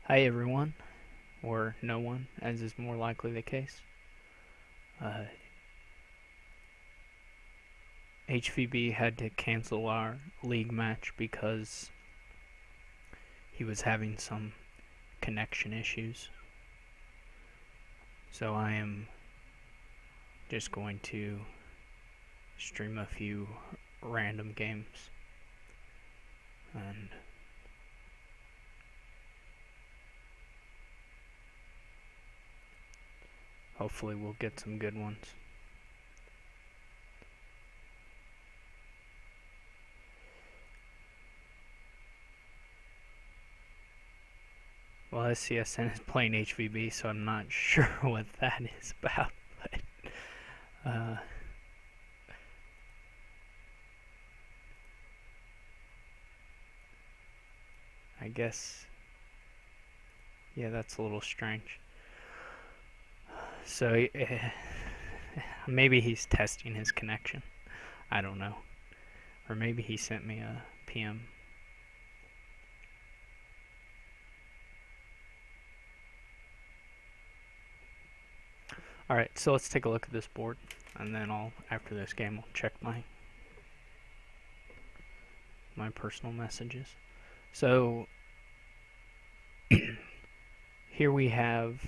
Hi everyone, or no one, as is more likely the case. Uh, HVB had to cancel our league match because he was having some connection issues. So I am just going to stream a few random games. And hopefully we'll get some good ones. Well, SCSN is playing HVB, so I'm not sure what that is about. But I guess, yeah, that's a little strange. So maybe he's testing his connection. I don't know. Or maybe he sent me a PM. Alright, so let's take a look at this board. And then after this game, I'll check my personal messages. So, here we have,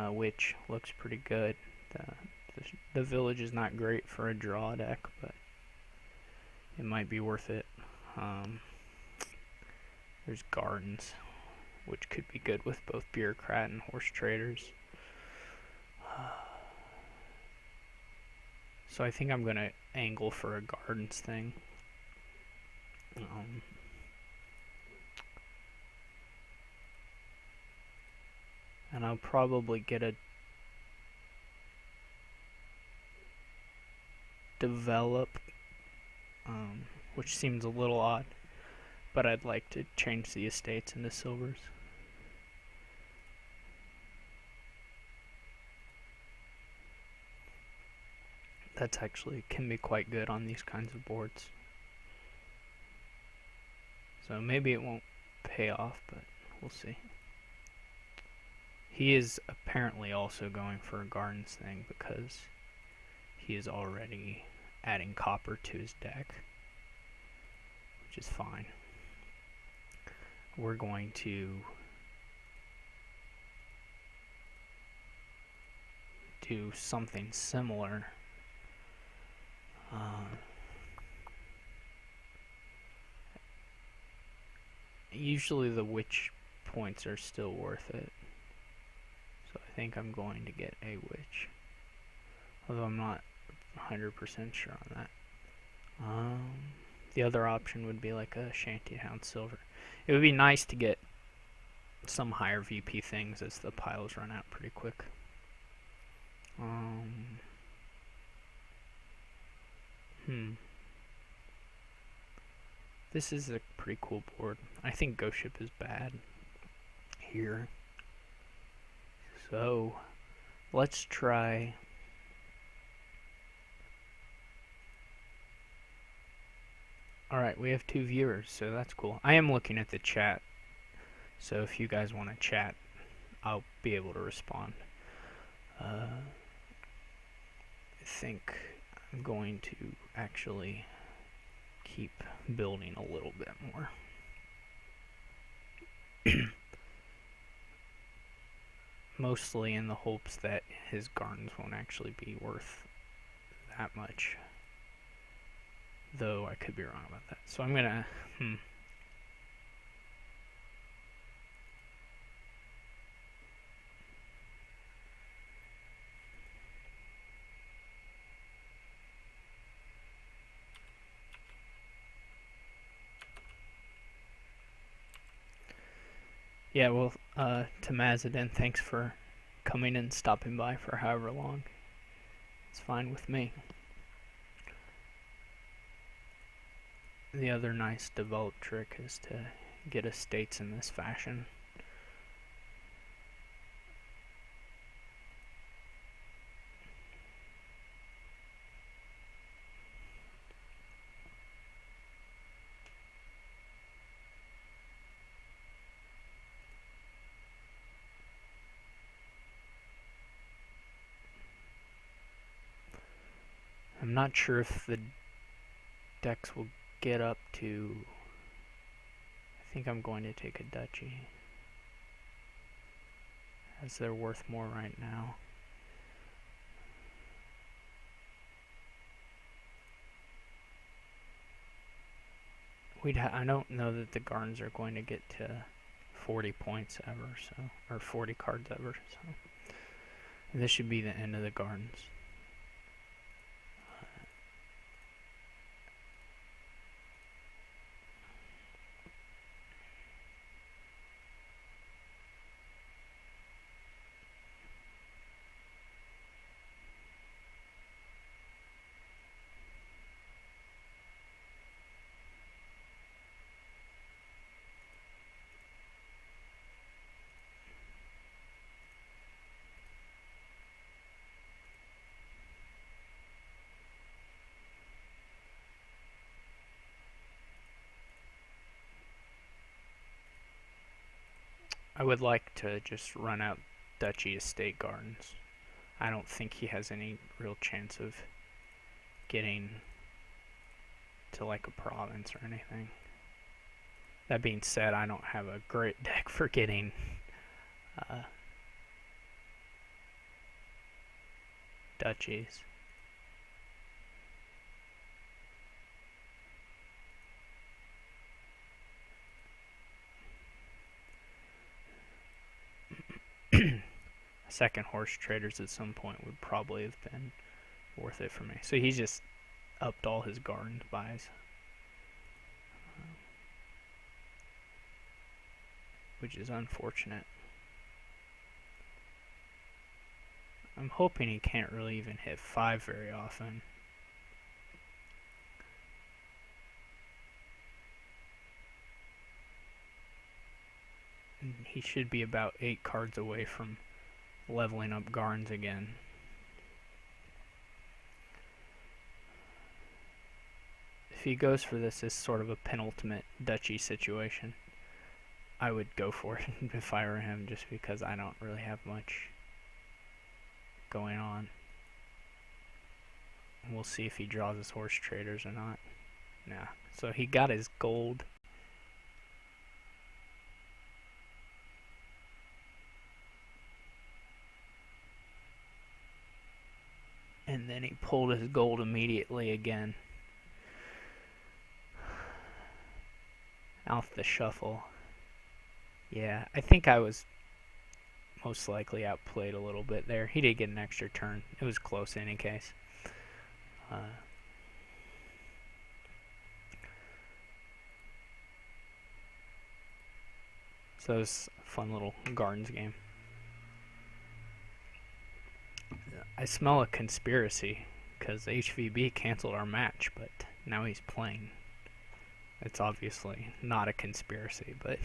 which looks pretty good. The village is not great for a draw deck, but it might be worth it. There's gardens, which could be good with both bureaucrat and horse traders. So I think I'm gonna angle for a gardens thing. And I'll probably get a develop, which seems a little odd, but I'd like to change the estates into silvers. That's actually can be quite good on these kinds of boards. So maybe it won't pay off, but we'll see. He is apparently also going for a gardens thing because he is already adding copper to his deck, which is fine. We're going to do something similar. Usually the witch points are still worth it. So I think I'm going to get a witch. Although I'm not 100% sure on that. The other option would be like a Shantytown Silver. It would be nice to get some higher VP things as the piles run out pretty quick. This is a pretty cool board. I think Ghost Ship is bad here. So let's try. Alright, we have 2 viewers, so that's cool. I am looking at the chat, so if you guys want to chat, I'll be able to respond. I think I'm going to actually keep building a little bit more. Mostly in the hopes that his gardens won't actually be worth that much. Though I could be wrong about that. So I'm gonna, Yeah, well, to Mazadin, thanks for coming and stopping by for however long. It's fine with me. The other nice developed trick is to get estates in this fashion. I'm not sure if the decks will get up to... I think I'm going to take a duchy, as they're worth more right now. I don't know that the Garns are going to get to 40 points ever, so, or 40 cards ever, so this should be the end of the Garns. I would like to just run out Duchy Estate Gardens. I don't think he has any real chance of getting to like a province or anything. That being said, I don't have a great deck for getting duchies. Second Horse Traders at some point would probably have been worth it for me. So he's just upped all his Garden buys, which is unfortunate. I'm hoping he can't really even hit 5 very often. And he should be about 8 cards away from leveling up Garns again. If he goes for this as sort of a penultimate duchy situation, I would go for it if I were him, just because I don't really have much going on. We'll see if he draws his Horse Traders or not. Nah. So he got his gold. And then he pulled his gold immediately again. Out the shuffle. Yeah, I think I was most likely outplayed a little bit there. He did get an extra turn. It was close in any case. So it was a fun little Gardens game. I smell a conspiracy because HVB canceled our match, but now he's playing. It's obviously not a conspiracy, but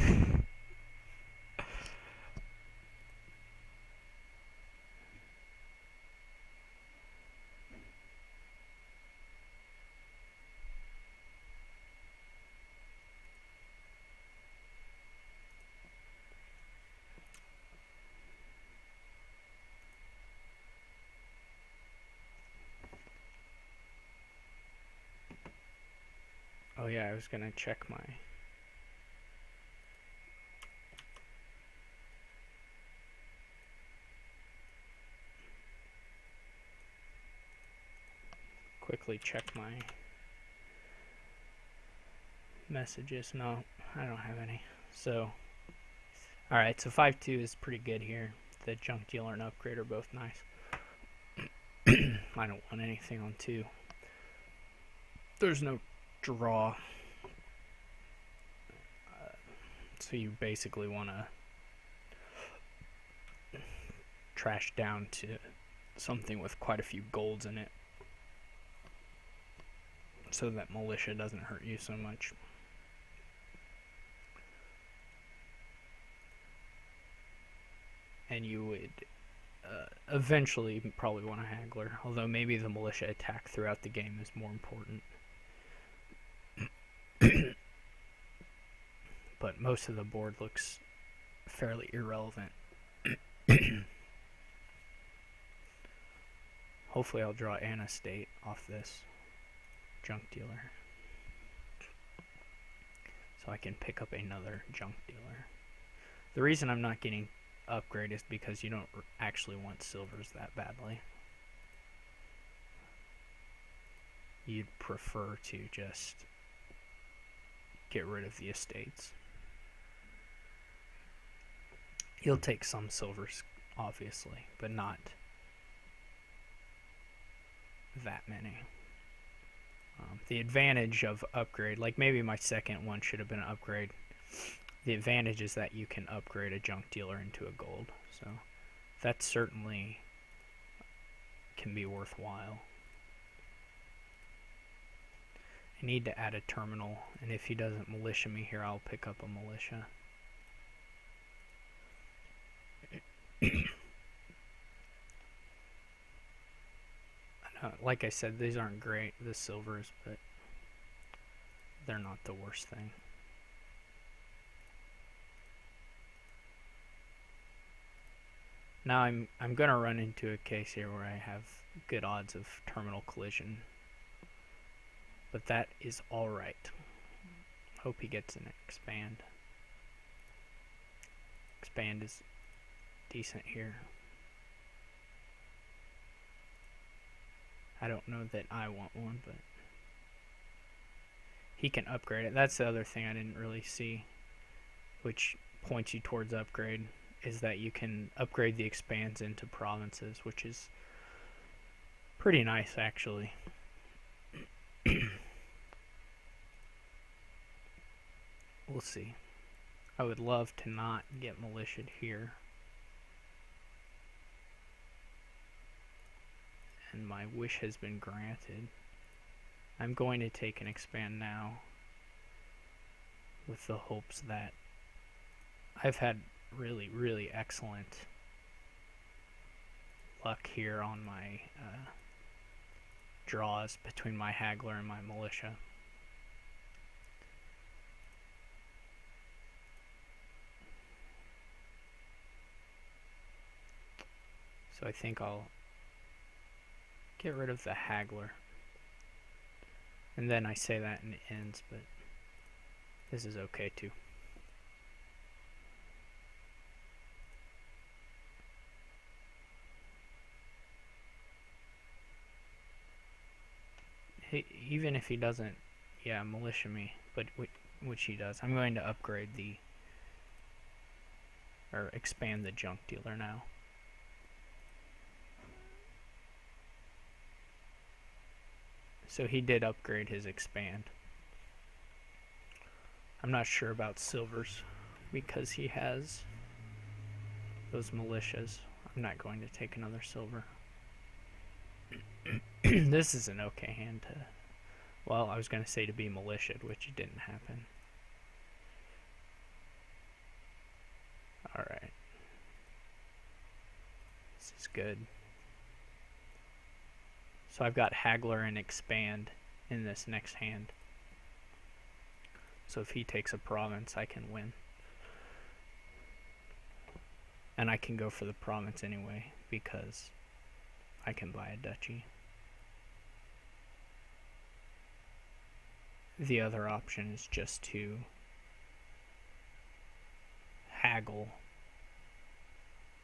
oh yeah, I was gonna check my quickly check my messages. No, I don't have any. So alright, so 5-2 is pretty good here. The Junk Dealer and Upgrade are both nice. I don't want anything on 2. There's no draw. So you basically want to trash down to something with quite a few golds in it, so that militia doesn't hurt you so much. And you would eventually probably want a Haggler, although maybe the militia attack throughout the game is more important. But most of the board looks fairly irrelevant. Hopefully I'll draw an estate off this junk dealer, so I can pick up another junk dealer. The reason I'm not getting upgrade is because you don't actually want silvers that badly. You'd prefer to just get rid of the estates. You'll take some silvers, obviously, but not that many. The advantage of upgrade, like maybe my second one should have been an upgrade. The advantage is that you can upgrade a junk dealer into a gold, so that certainly can be worthwhile. I need to add a terminal, and if he doesn't militia me here, I'll pick up a militia. Like I said, these aren't great, the silvers, but they're not the worst thing. Now I'm gonna run into a case here where I have good odds of terminal collision, but that is alright. Hope he gets an expand. Expand is decent here. I don't know that I want one, but he can upgrade it. That's the other thing I didn't really see, which points you towards upgrade, is that you can upgrade the expands into provinces, which is pretty nice actually. We'll see. I would love to not get militiaed here. And my wish has been granted. I'm going to take an expand now with the hopes that I've had really excellent luck here on my draws between my haggler and my militia. So I think I'll get rid of the haggler. And then I say that and it ends, but this is okay too. Even if he doesn't, militia me, but which he does, I'm going to upgrade or expand the junk dealer now. So he did upgrade his expand. I'm not sure about silvers because he has those militias. I'm not going to take another silver. This is an okay hand to, well, I was going to say to be militiaed, which didn't happen. Alright. This is good. So I've got haggler and expand in this next hand. So if he takes a province, I can win. And I can go for the province anyway, because I can buy a duchy. The other option is just to haggle,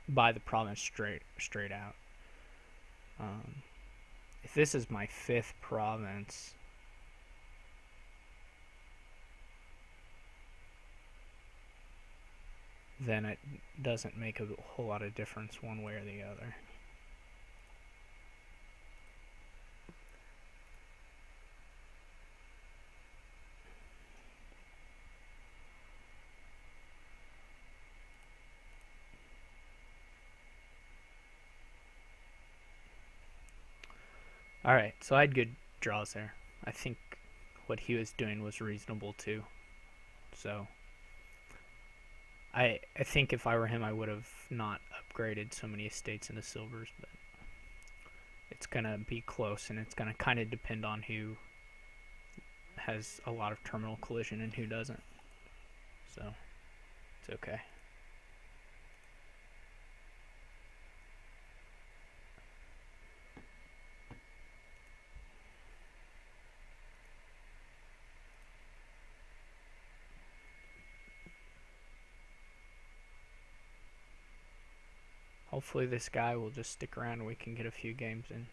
buy the province straight out. If this is my 5th province, then it doesn't make a whole lot of difference one way or the other. Alright, so I had good draws there. I think what he was doing was reasonable too. So I think if I were him, I would have not upgraded so many estates into silvers, but it's going to be close, and it's going to kind of depend on who has a lot of terminal collision and who doesn't. So it's okay. Hopefully this guy will just stick around and we can get a few games in.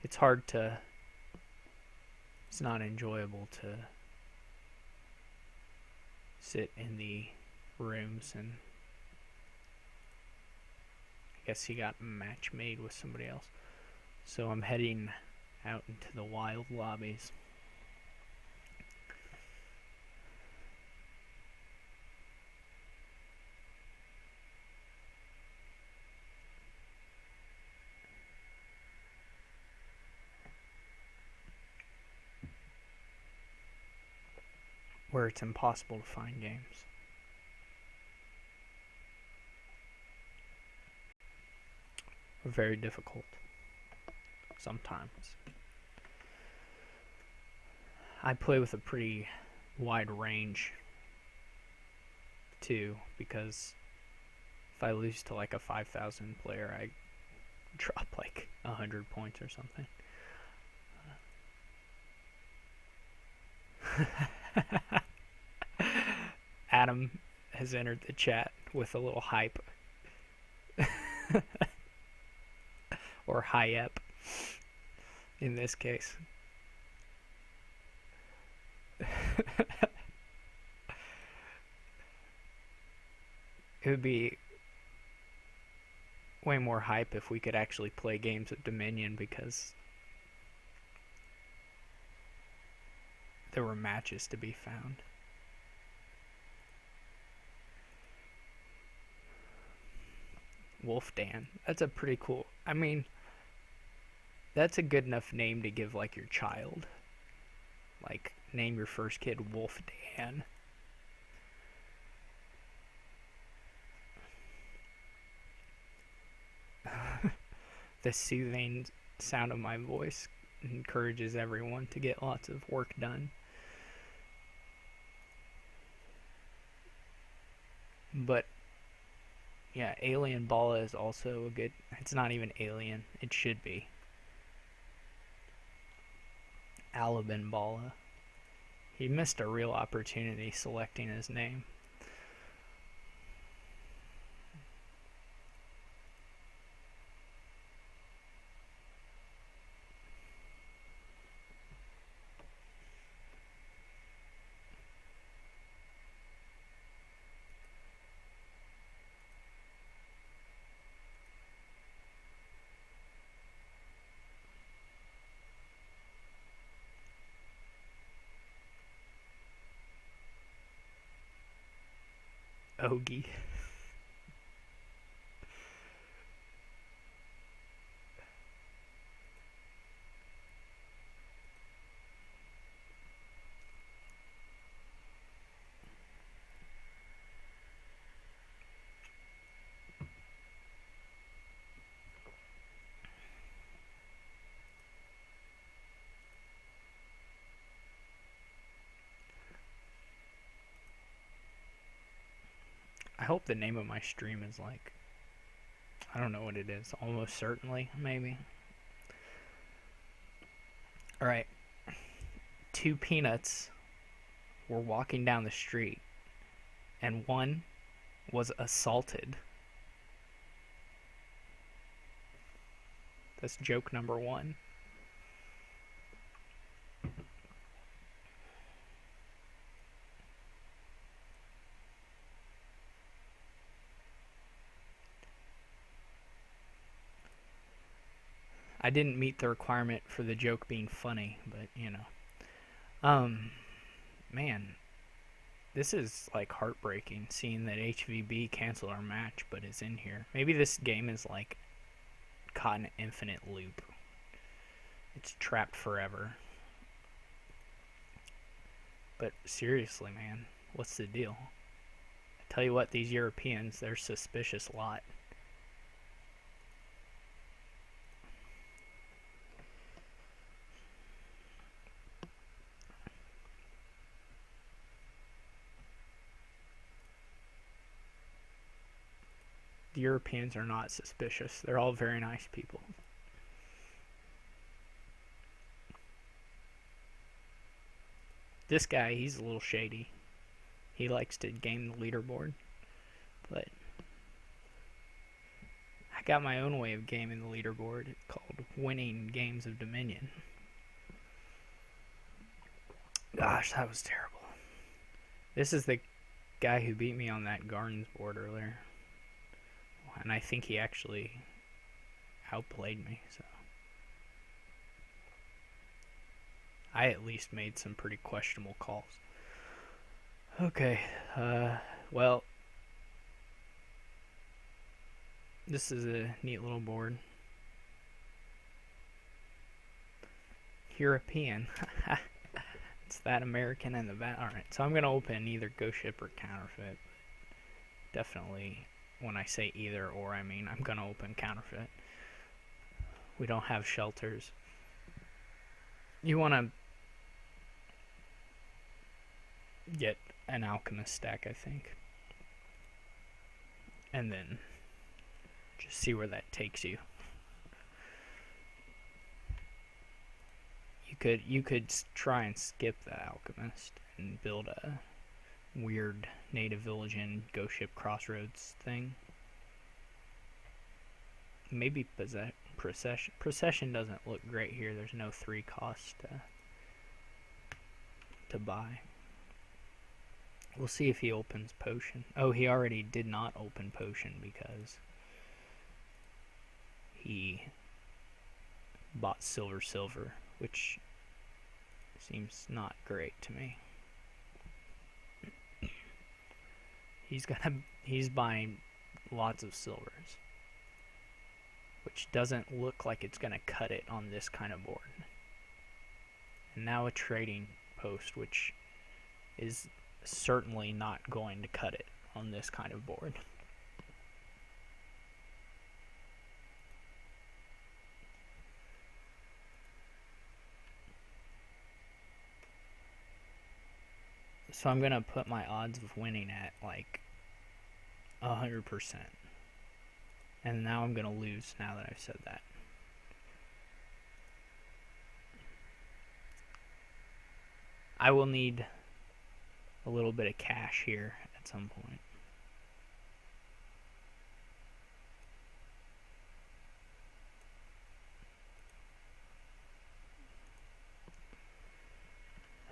It's hard to... It's not enjoyable to sit in the rooms, and I guess he got a match made with somebody else. So I'm heading out into the wild lobbies. Where it's impossible to find games. Or very difficult. Sometimes. I play with a pretty wide range too, because if I lose to like a 5,000 player, I drop like 100 points or something. Adam has entered the chat with a little hype. Or hype in this case. It would be way more hype if we could actually play games of Dominion, because there were matches to be found. Wolf Dan. That's a pretty cool... I mean, that's a good enough name to give like your child. Like, name your first kid Wolf Dan. The soothing sound of my voice encourages everyone to get lots of work done. But yeah, Alien Bala is also a good... It's not even alien. It should be. Alabin Bala. He missed a real opportunity selecting his name. Ogie. I hope the name of my stream is like... I don't know what it is. Almost certainly, maybe. Alright. 2 peanuts were walking down the street, and one was assaulted. That's joke number 1. I didn't meet the requirement for the joke being funny, but you know. Man, this is like heartbreaking seeing that HVB canceled our match, but is in here. Maybe this game is like caught in an infinite loop. It's trapped forever. But seriously, man, what's the deal? I tell you what, these Europeans, they're a suspicious lot. The Europeans are not suspicious. They're all very nice people. This guy, he's a little shady. He likes to game the leaderboard. But I got my own way of gaming the leaderboard called winning games of Dominion. Gosh, that was terrible. This is the guy who beat me on that Gardens board earlier. And I think he actually outplayed me, so. I at least made some pretty questionable calls. Okay, well, this is a neat little board. European. It's that American and the VAT. Alright, so I'm going to open either Ghost Ship or Counterfeit. Definitely, when I say either or, I mean I'm going to open Counterfeit. We don't have shelters. You want to get an Alchemist stack, I think. And then just see where that takes you. You could try and skip the Alchemist and build a weird Native Village Inn Ghost Ship Crossroads thing. Maybe Procession. Procession doesn't look great here. There's no 3 cost to buy. We'll see if he opens Potion. Oh, he already did not open Potion because he bought Silver, which seems not great to me. He's buying lots of silvers, which doesn't look like it's gonna cut it on this kind of board. And now a trading post, which is certainly not going to cut it on this kind of board. So I'm gonna put my odds of winning at like 100%. And now I'm gonna lose now that I've said that. I will need a little bit of cash here at some point.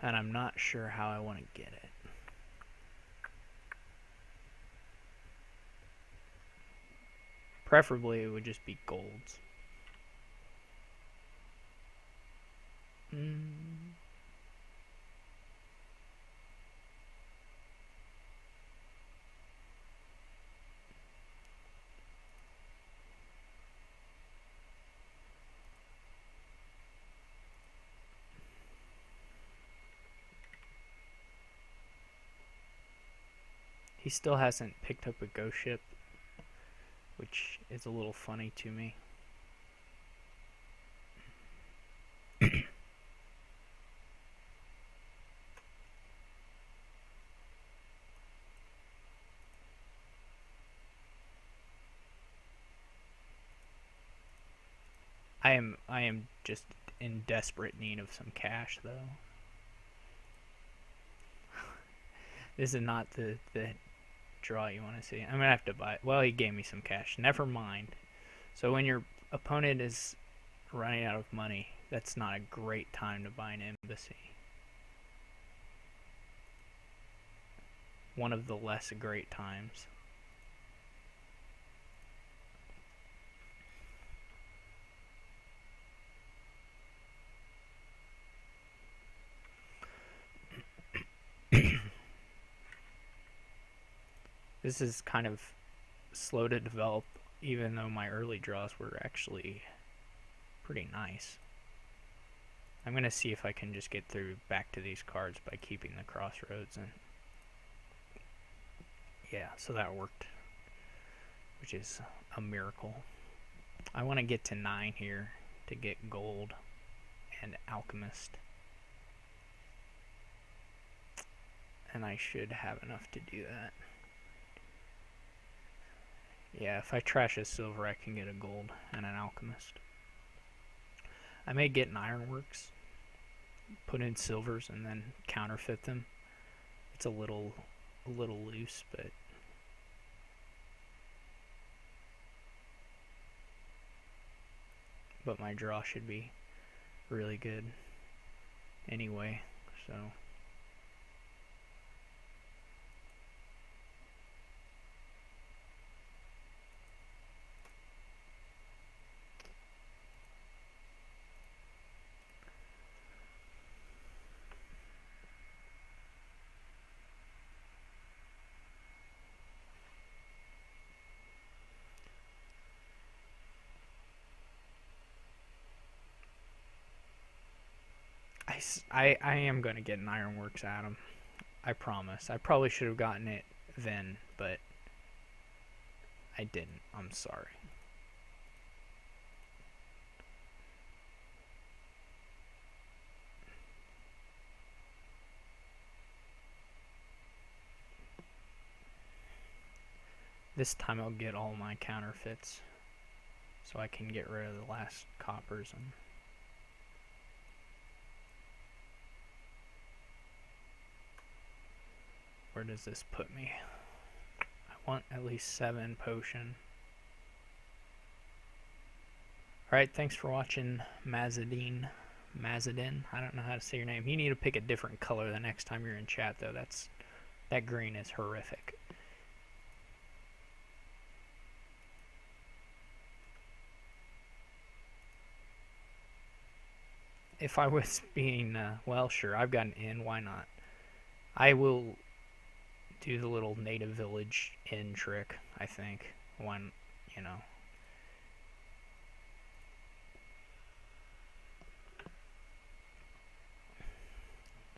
And I'm not sure how I want to get it. Preferably it would just be golds. He still hasn't picked up a Ghost Ship, which is a little funny to me. I am just in desperate need of some cash, though. This is not the draw you want to see. I'm gonna have to buy it. Well, he gave me some cash. Never mind. So when your opponent is running out of money, that's not a great time to buy an embassy. One of the less great times. This is kind of slow to develop, even though my early draws were actually pretty nice. I'm going to see if I can just get through back to these cards by keeping the Crossroads in. Yeah, so that worked, which is a miracle. I want to get to 9 here to get gold and Alchemist. And I should have enough to do that. Yeah, if I trash a silver, I can get a gold and an Alchemist. I may get an Ironworks, put in silvers, and then counterfeit them. It's a little loose, but but my draw should be really good anyway, so. I am going to get an Ironworks Atom. I promise. I probably should have gotten it then, but I didn't. I'm sorry. This time I'll get all my counterfeits so I can get rid of the last coppers. And where does this put me? I want at least 7 potion. Alright, thanks for watching, Mazadin. I don't know how to say your name. You need to pick a different color the next time you're in chat, though. That green is horrific. If I was being, well, sure, I've got an inn, why not? I will do the little native village inn trick, I think, when, you know.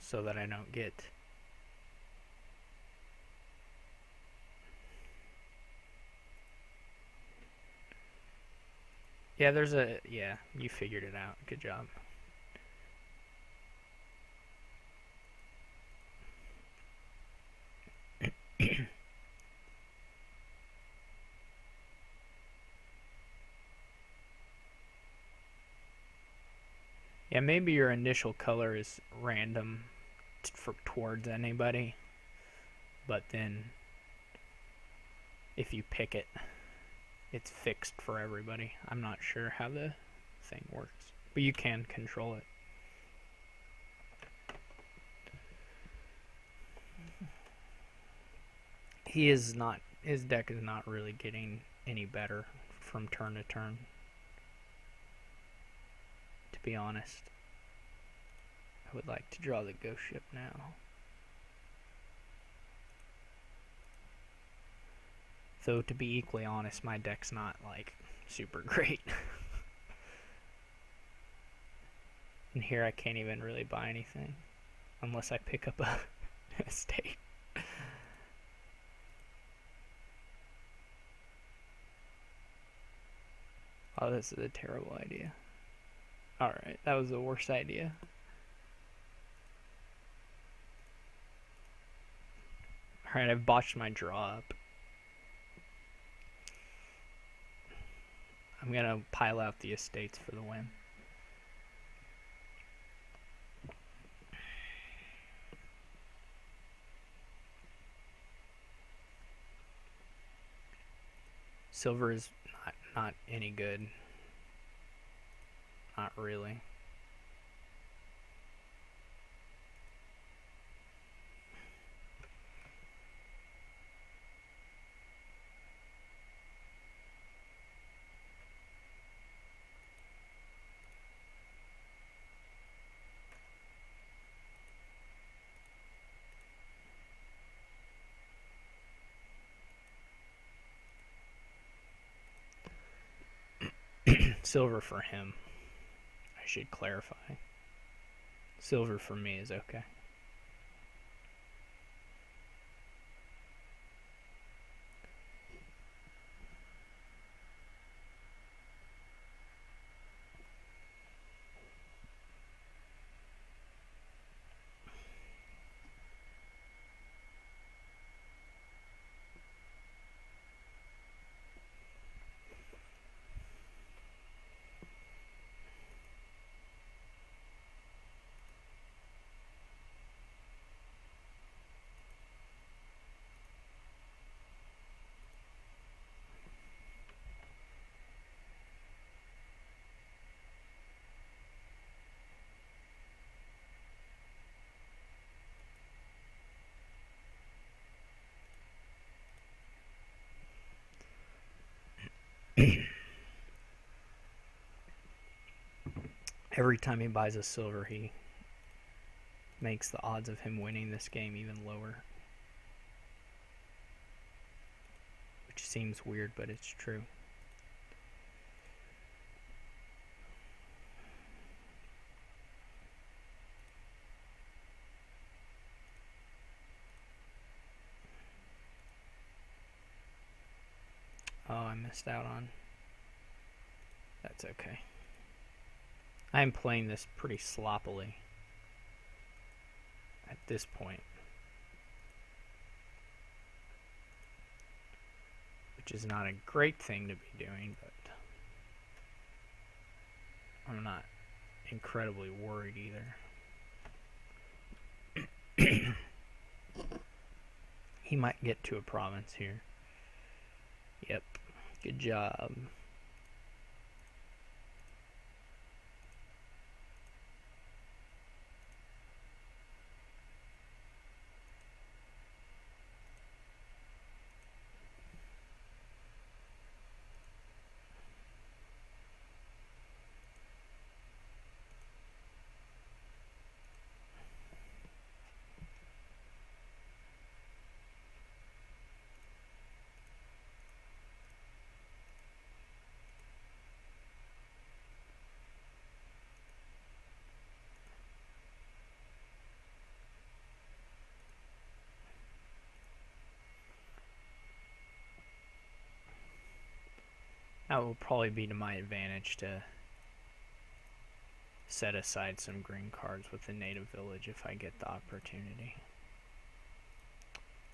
So that I don't get yeah, yeah, you figured it out. Good job. Yeah, maybe your initial color is random towards anybody, but then if you pick it, it's fixed for everybody. I'm not sure how the thing works, but you can control it. His deck is not really getting any better from turn to turn, to be honest. I would like to draw the ghost ship now. Though, to be equally honest, my deck's not, like, super great. And here I can't even really buy anything. Unless I pick up a estate. Oh, this is a terrible idea. Alright, that was the worst idea. Alright, I've botched my draw up. I'm gonna pile out the estates for the win. Silver is not any good. Not really. Silver for him. I should clarify. Silver for me is okay. Every time he buys a silver, he makes the odds of him winning this game even lower. Which seems weird, but it's true. Oh, I missed out on. That's okay. I am playing this pretty sloppily at this point, which is not a great thing to be doing, but I'm not incredibly worried either. He might get to a province here. Yep, good job. That will probably be to my advantage to set aside some green cards with the native village if I get the opportunity.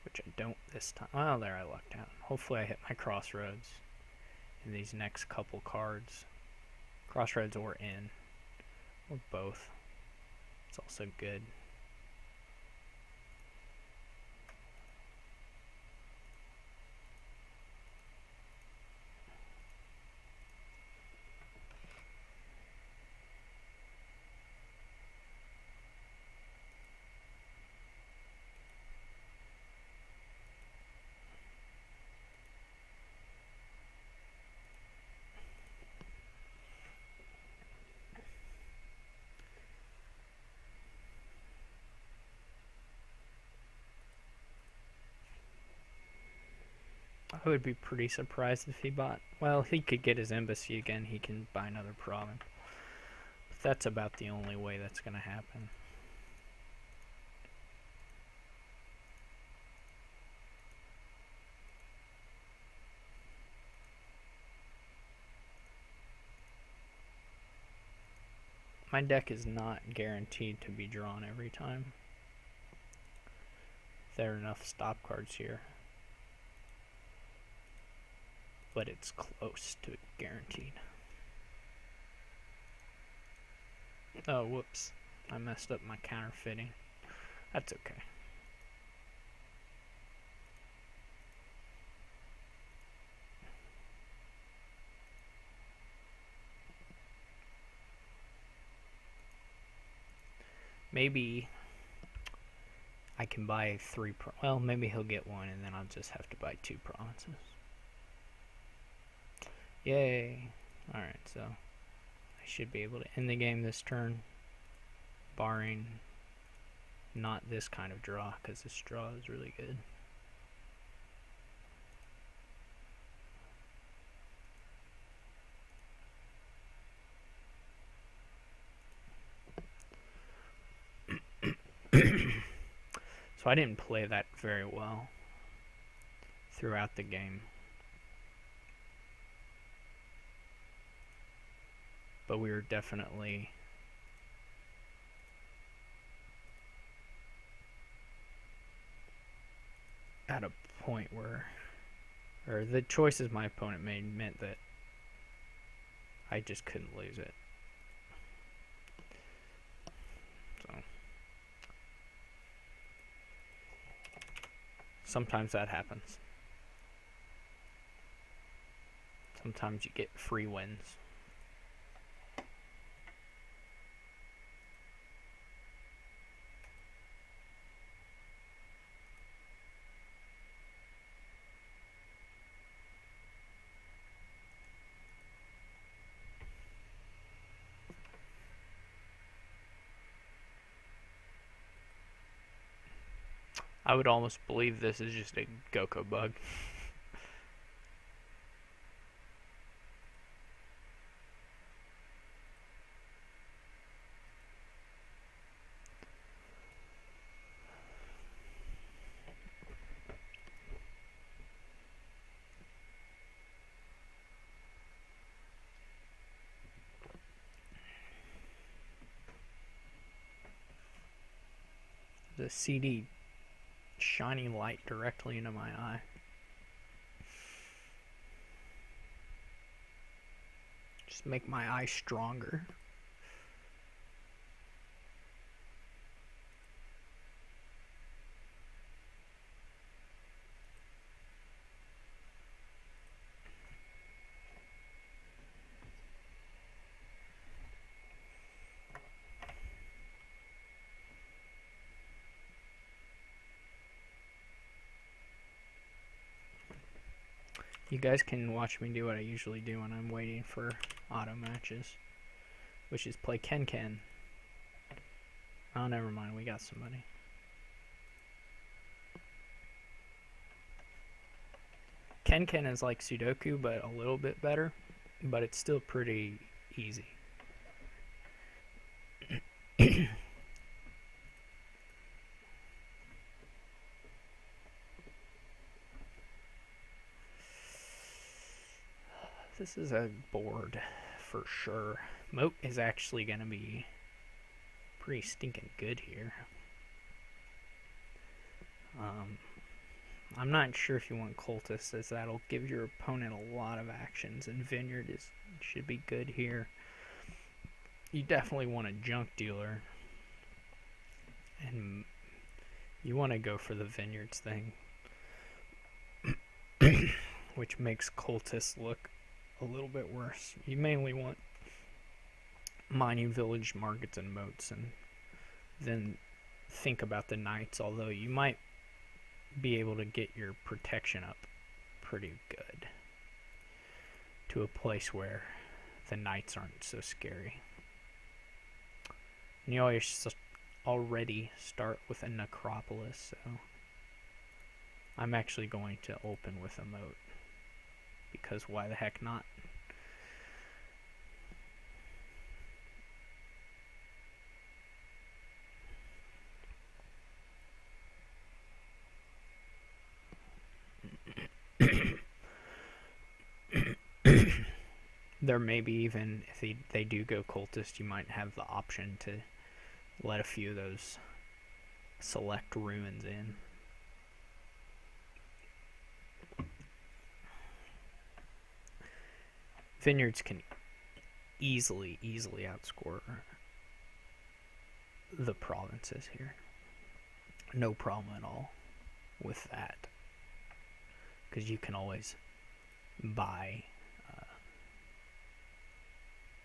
Which I don't this time. Well, there I lucked out. Hopefully I hit my crossroads in these next couple cards. Crossroads or in. Or both. It's also good. I would be pretty surprised if he bought... Well, he could get his embassy again. He can buy another province. But that's about the only way that's going to happen. My deck is not guaranteed to be drawn every time. There are enough stop cards here. But it's close to guaranteed. Oh, whoops. I messed up my counterfeiting. That's okay. Maybe I can buy well, maybe he'll get one and then I'll just have to buy 2 provinces. Yay. Alright, so I should be able to end the game this turn, barring not this kind of draw, because this draw is really good. So I didn't play that very well throughout the game. But we were definitely at a point where, or the choices my opponent made meant that I just couldn't lose it. So sometimes that happens. Sometimes you get free wins. I would almost believe this is just a Goko bug. The CD shining light directly into my eye. Just make my eye stronger. You guys can watch me do what I usually do when I'm waiting for auto matches, which is play Ken. Oh, never mind, we got somebody. Ken is like Sudoku, but a little bit better, but it's still pretty easy. This is a board for sure. Moat is actually going to be pretty stinking good here. I'm not sure if you want Cultist, as that'll give your opponent a lot of actions, and Vineyard should be good here. You definitely want a Junk Dealer, and you want to go for the Vineyards thing, which makes Cultist look a little bit worse. You mainly want Mining Village, Markets, and Moats, and then think about the Knights, although you might be able to get your protection up pretty good to a place where the Knights aren't so scary. And you already start with a Necropolis, so I'm actually going to open with a Moat, because why the heck not? There may be, even if they do go Cultist, you might have the option to let a few of those select ruins in. Vineyards can easily outscore the provinces here. No problem at all with that, because you can always buy.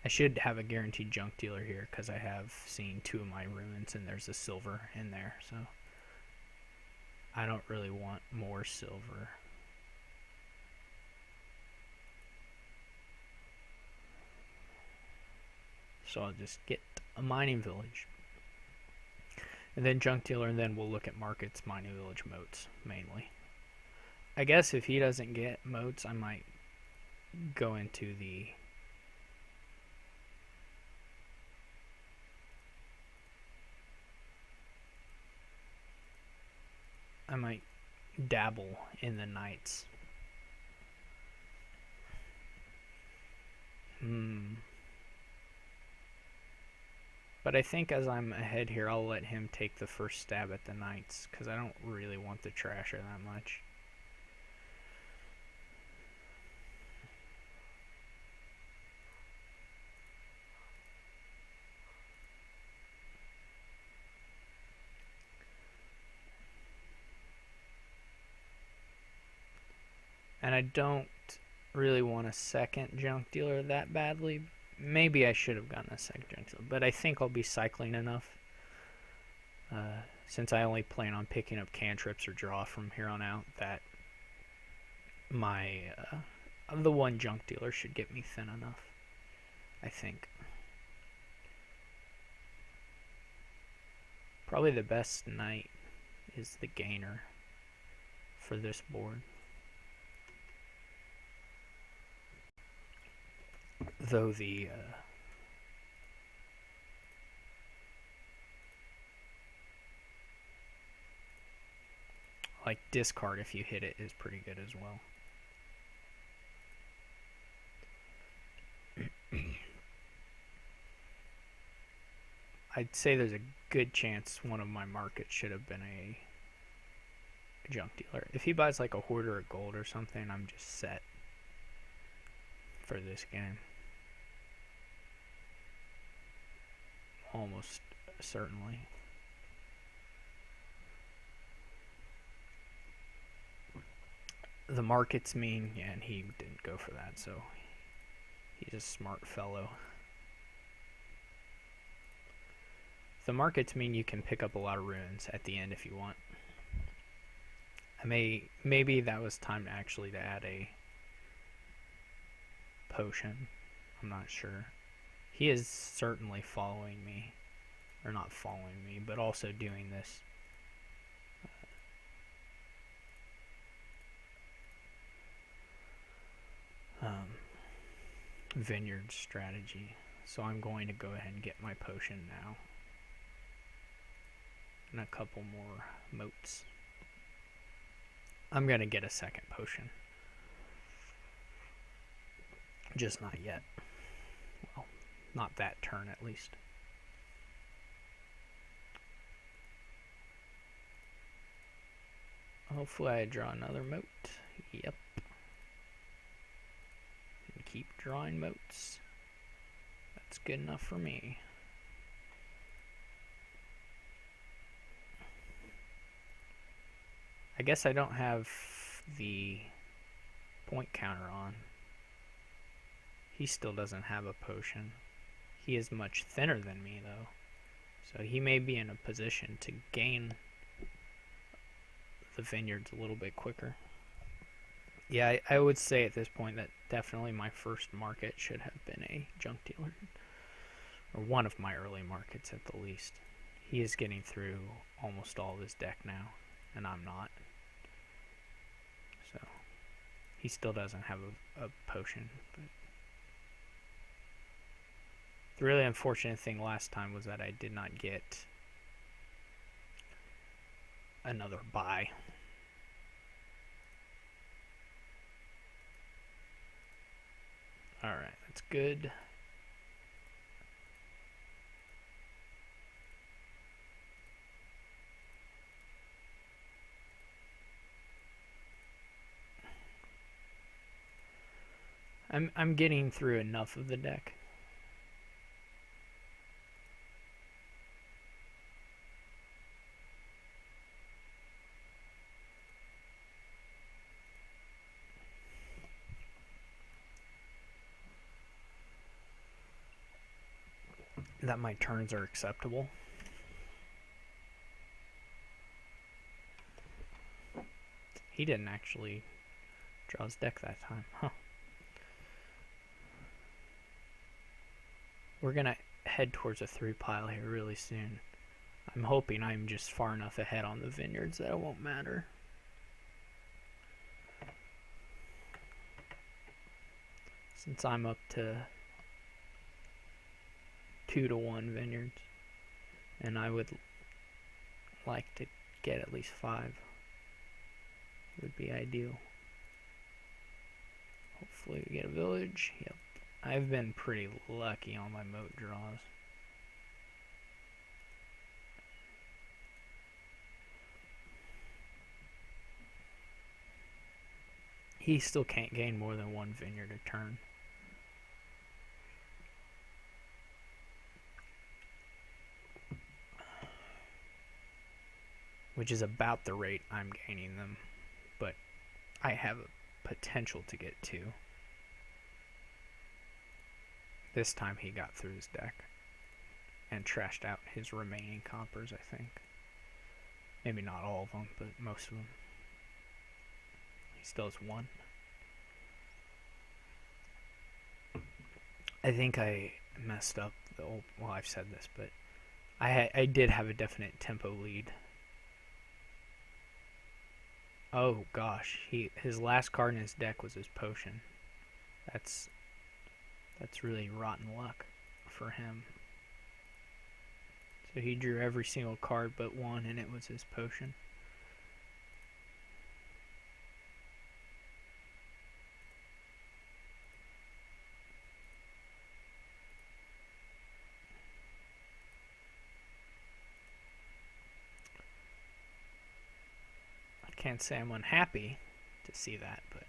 I should have a guaranteed Junk Dealer here, because I have seen 2 of my ruins and there's a silver in there, so I don't really want more silver. So I'll just get a Mining Village, and then Junk Dealer, and then we'll look at Markets, Mining Village, Moats mainly. I guess if he doesn't get Moats, I might go into the dabble in the Knights. But I think as I'm ahead here, I'll let him take the first stab at the Knights, because I don't really want the Trasher that much. And I don't really want a second Junk Dealer that badly. Maybe I should have gotten a second Junk Dealer, but I think I'll be cycling enough. Since I only plan on picking up cantrips or draw from here on out, that my the one Junk Dealer should get me thin enough, I think. Probably the best Knight is the gainer for this board. Though the like discard if you hit it is pretty good as well. I'd say there's a good chance one of my markets should have been a junk dealer. If he buys like a hoarder of gold or something, I'm just set for this game. Almost certainly. The markets mean, yeah, and he didn't go for that, so he's a smart fellow. The markets mean you can pick up a lot of runes at the end if you want. Maybe that was time to actually add a potion. I'm not sure. He is certainly following me, or not following me, but also doing this vineyard strategy. So I'm going to go ahead and get my potion now. And a couple more motes. I'm going to get a second potion. Just not yet. Well, not that turn at least. Hopefully I draw another mote. Yep. And keep drawing motes. That's good enough for me. I guess I don't have the point counter on. He still doesn't have a potion. He is much thinner than me though. So he may be in a position to gain the vineyards a little bit quicker. Yeah, I would say at this point that definitely my first market should have been a junk dealer. Or one of my early markets at the least. He is getting through almost all of his deck now, and I'm not. So, he still doesn't have a potion. But the really unfortunate thing last time was that I did not get another buy. Alright, that's good. I'm getting through enough of the deck. That my turns are acceptable. He didn't actually draw his deck that time, huh? We're gonna head towards a 3 pile here really soon. I'm hoping I'm just far enough ahead on the vineyards that it won't matter. Since I'm up to 2-to-1 vineyards, and I would like to get at least 5. Would be ideal. Hopefully we get a village. Yep. I've been pretty lucky on my moat draws. He still can't gain more than 1 vineyard a turn. Which is about the rate I'm gaining them. But I have a potential to get 2. This time he got through his deck and trashed out his remaining coppers, I think. Maybe not all of them, but most of them. He still has 1. I think I messed up the old, well, I've said this, but I did have a definite tempo lead Oh gosh, his last card in his deck was his potion. That's really rotten luck for him. So he drew every single card but one, and it was his potion. I can't say I'm unhappy to see that, but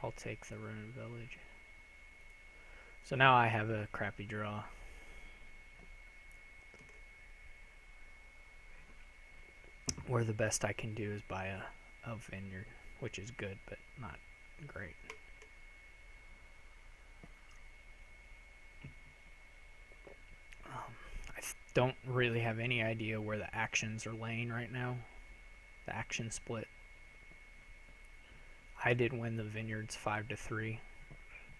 I'll take the Ruined Village. So now I have a crappy draw. Where the best I can do is buy a vineyard, which is good, but not great. I don't really have any idea where the actions are laying right now. The action split. I did win the vineyards 5-3,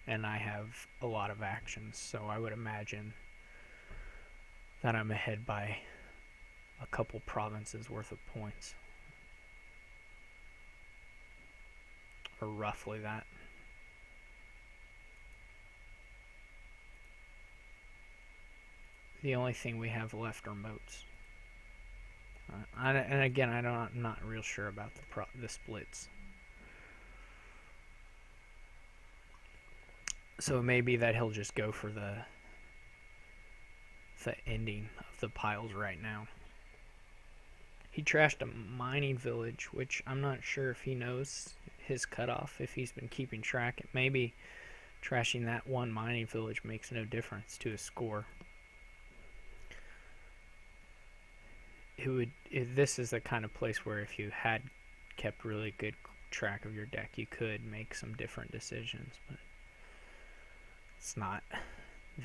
and I have a lot of actions, so I would imagine that I'm ahead by a couple provinces worth of points, or roughly that. The only thing we have left are moats. And again, I'm not real sure about the splits. So it may be that he'll just go for the ending of the piles right now. He trashed a mining village, which I'm not sure if he knows his cutoff, if he's been keeping track. Maybe trashing that one mining village makes no difference to his score. This is the kind of place where if you had kept really good track of your deck, you could make some different decisions, but it's not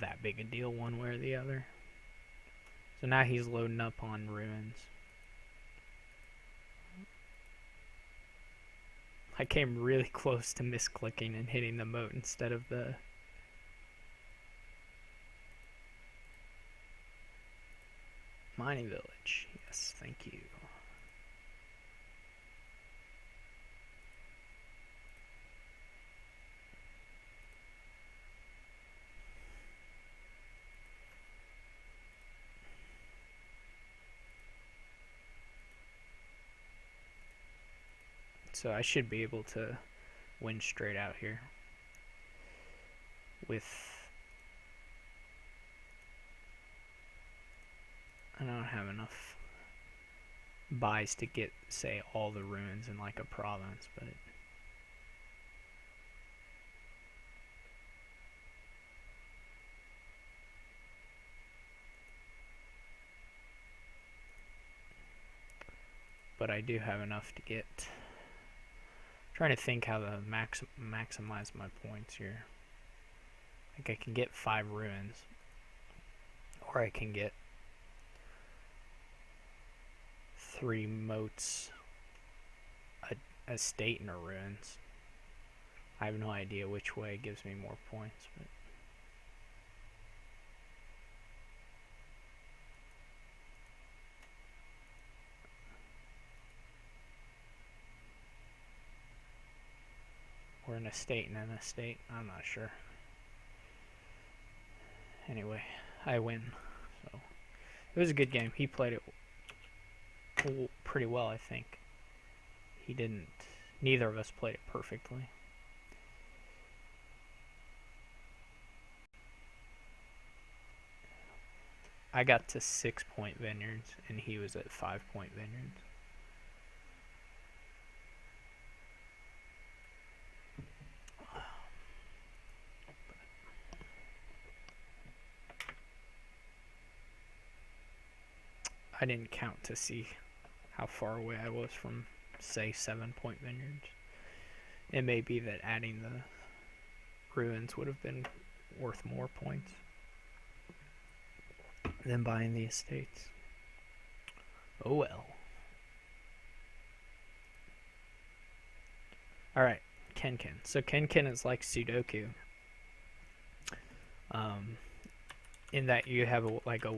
that big a deal one way or the other. So now he's loading up on ruins. I came really close to misclicking and hitting the moat instead of the mining village. Yes, thank you. So I should be able to win straight out here with... I don't have enough buys to get, say, all the ruins in like a province, but I do have enough to get. I'm trying to think how to maximize my points here. Like I can get 5 ruins, or I can get 3 moats, a state, and a ruins. I have no idea which way gives me more points, but or an estate and an estate. I'm not sure. Anyway, I win. So it was a good game. He played it pretty well, I think. He didn't. Neither of us played it perfectly. I got to 6-point vineyards, and he was at 5-point vineyards. I didn't count to see how far away I was from, say, 7-point vineyards. It may be that adding the ruins would have been worth more points than buying the estates. Oh well. Alright, Kenken. So Kenken is like Sudoku. In that you have like a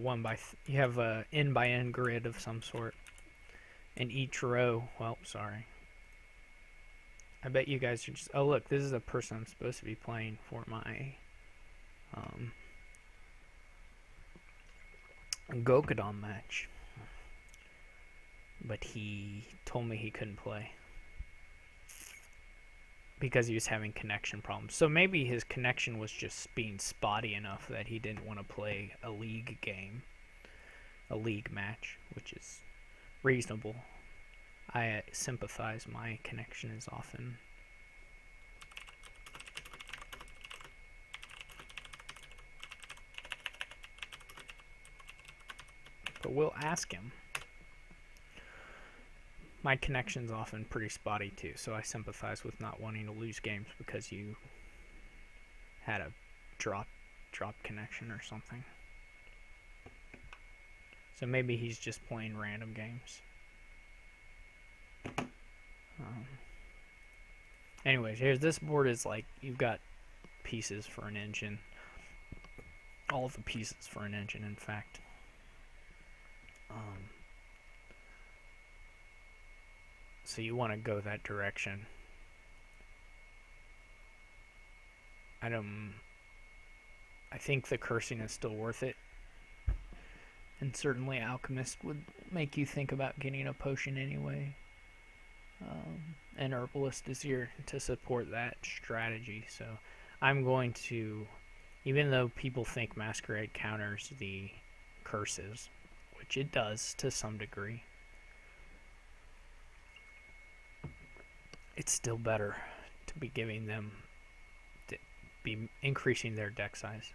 you have a n by n grid of some sort, and each row. Well, sorry. I bet you guys are just. Oh look, this is the person I'm supposed to be playing for my Gokodon match, but he told me he couldn't play because he was having connection problems. So maybe his connection was just being spotty enough that he didn't want to play a league game, a league match, which is reasonable. I sympathize. My connection is often but we'll ask him. My connection's often pretty spotty too, so I sympathize with not wanting to lose games because you had a drop connection or something. So maybe he's just playing random games. Anyways, here's this board is like you've got pieces for an engine. All the pieces for an engine, in fact. So you want to go that direction. I think the cursing is still worth it. And certainly Alchemist would make you think about getting a potion anyway. And Herbalist is here to support that strategy. So I'm going to, even though people think Masquerade counters the curses, which it does to some degree, it's still better to be giving them, to be increasing their deck size.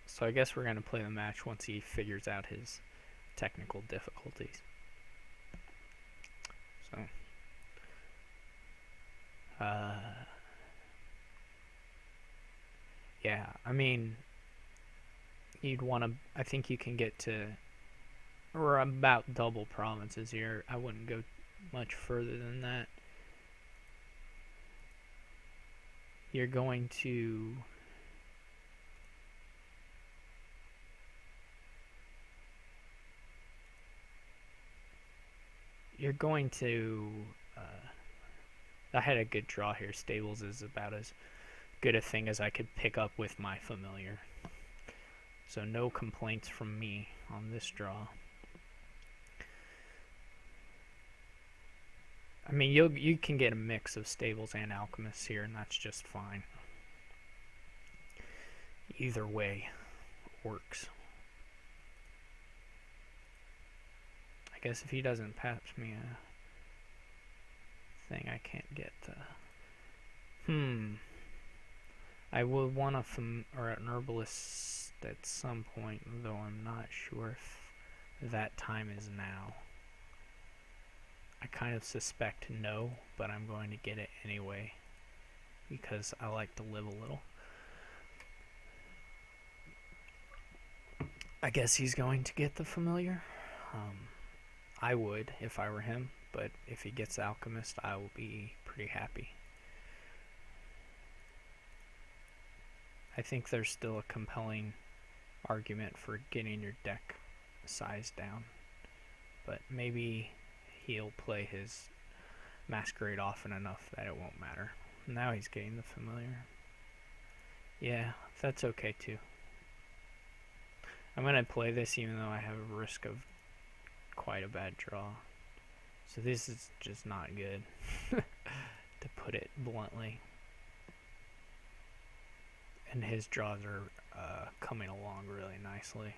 So I guess we're going to play the match once he figures out his technical difficulties. So, yeah, I mean, you'd want to, I think you can get to, or about double provinces here. I wouldn't go much further than that. You're going to I had a good draw here. Stables is about as good a thing as I could pick up with my familiar. So no complaints from me on this draw. I mean, you can get a mix of Stables and Alchemists here, and that's just fine. Either way works. I guess if he doesn't pass me a thing, I can't get I would want an Herbalist at some point, though I'm not sure if that time is now. I kind of suspect no, but I'm going to get it anyway because I like to live a little. I guess he's going to get the familiar. I would if I were him, but if he gets Alchemist, I will be pretty happy. I think there's still a compelling argument for getting your deck size down, but maybe he'll play his Masquerade often enough that it won't matter. Now he's getting the familiar. Yeah, that's okay too. I'm going to play this even though I have a risk of quite a bad draw. So this is just not good, to put it bluntly. And his draws are coming along really nicely.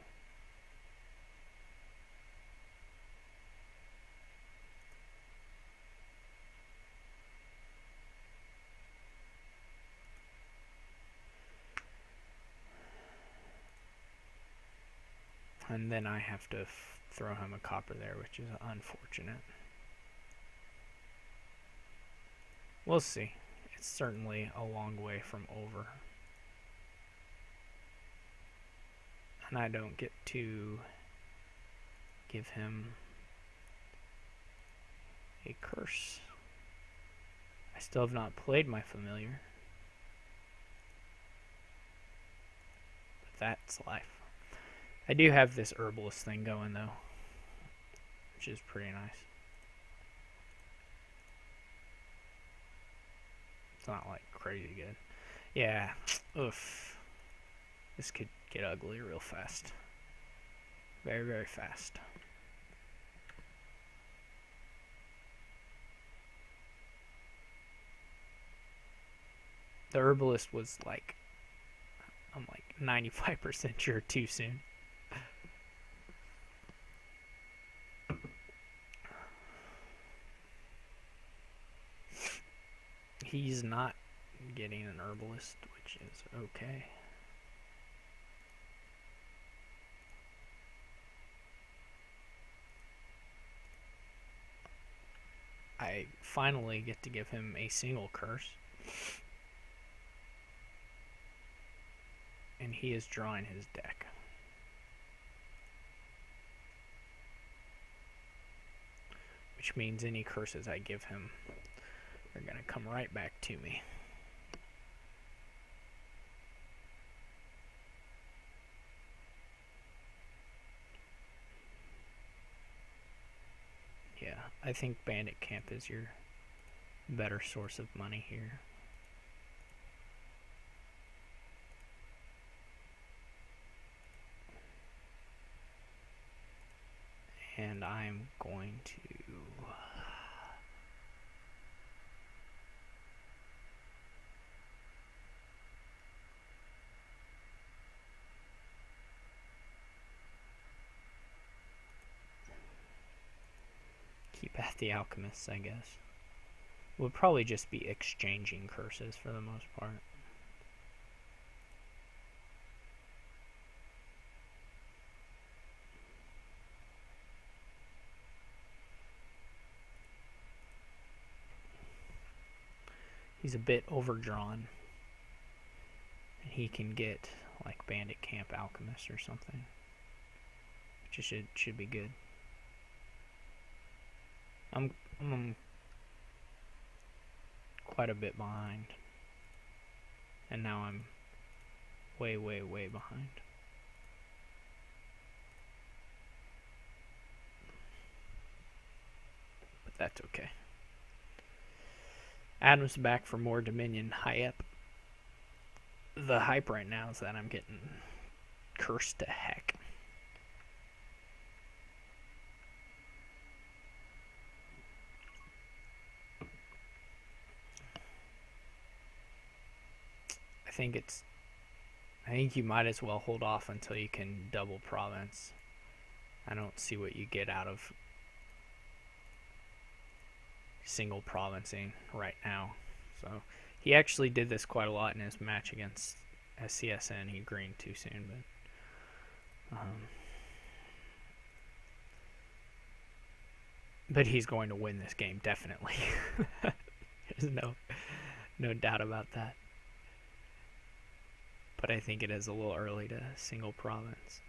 And then I have to throw him a copper there, which is unfortunate. We'll see. It's certainly a long way from over. And I don't get to give him a curse. I still have not played my familiar. But that's life. I do have this herbalist thing going though, which is pretty nice. It's not like crazy good. Yeah, oof. This could get ugly real fast. Very, very fast. The herbalist was like, I'm like 95% sure too soon. He's not getting an herbalist, which is okay. I finally get to give him a single curse. And he is drawing his deck. Which means any curses I give him are going to come right back to me. Yeah, I think Bandit Camp is your better source of money here. And I'm going to keep at the alchemists, I guess. We'll probably just be exchanging curses for the most part. He's a bit overdrawn. And he can get like Bandit Camp Alchemist or something. Which should be good. I'm quite a bit behind. And now I'm way, way, way behind. But that's okay. Adam's back for more Dominion hype. The hype right now is that I'm getting cursed to heck. I think you might as well hold off until you can double province. I don't see what you get out of single provincing right now. So he actually did this quite a lot in his match against SCSN. He greened too soon, but he's going to win this game definitely. There's no doubt about that. But I think it is a little early to single province.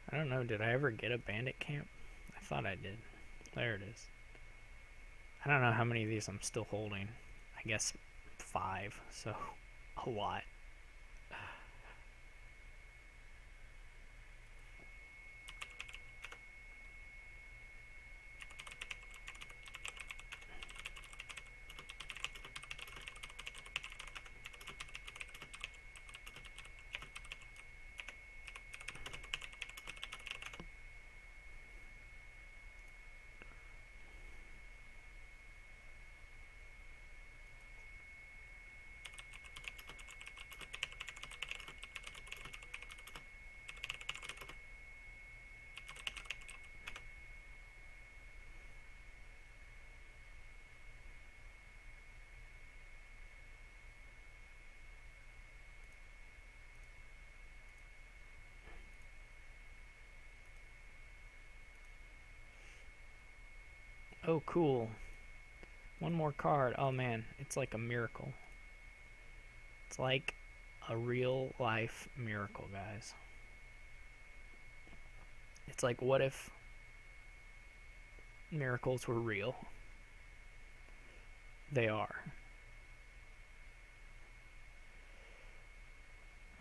I don't know, did I ever get a Bandit Camp? I thought I did. There it is. I don't know how many of these I'm still holding. I guess 5, so a lot. Oh, cool. One more card. Oh man, it's like a miracle. It's like a real life miracle, guys. It's like, what if miracles were real? They are.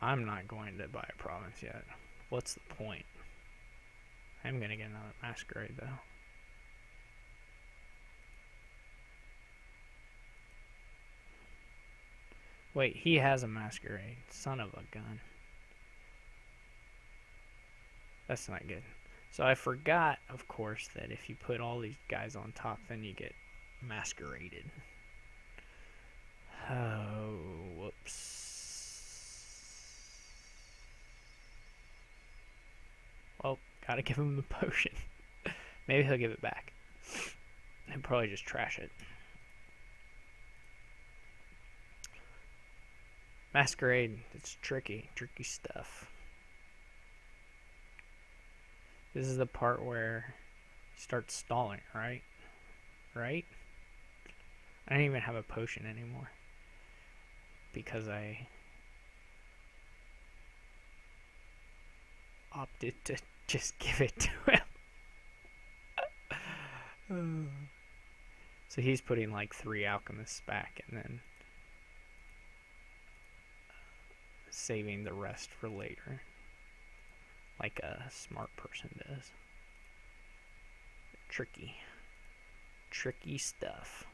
I'm not going to buy a province yet. What's the point? I'm gonna get another masquerade though. Wait, he has a masquerade. Son of a gun. That's not good. So I forgot, of course, that if you put all these guys on top, then you get masqueraded. Oh, whoops. Well, gotta give him the potion. Maybe he'll give it back. He'll probably just trash it. Masquerade, it's tricky stuff. This is the part where you start stalling, right? Right? I don't even have a potion anymore. Because I opted to just give it to him. So he's putting like 3 alchemists back and then saving the rest for later. Like a smart person does. Tricky. Tricky stuff.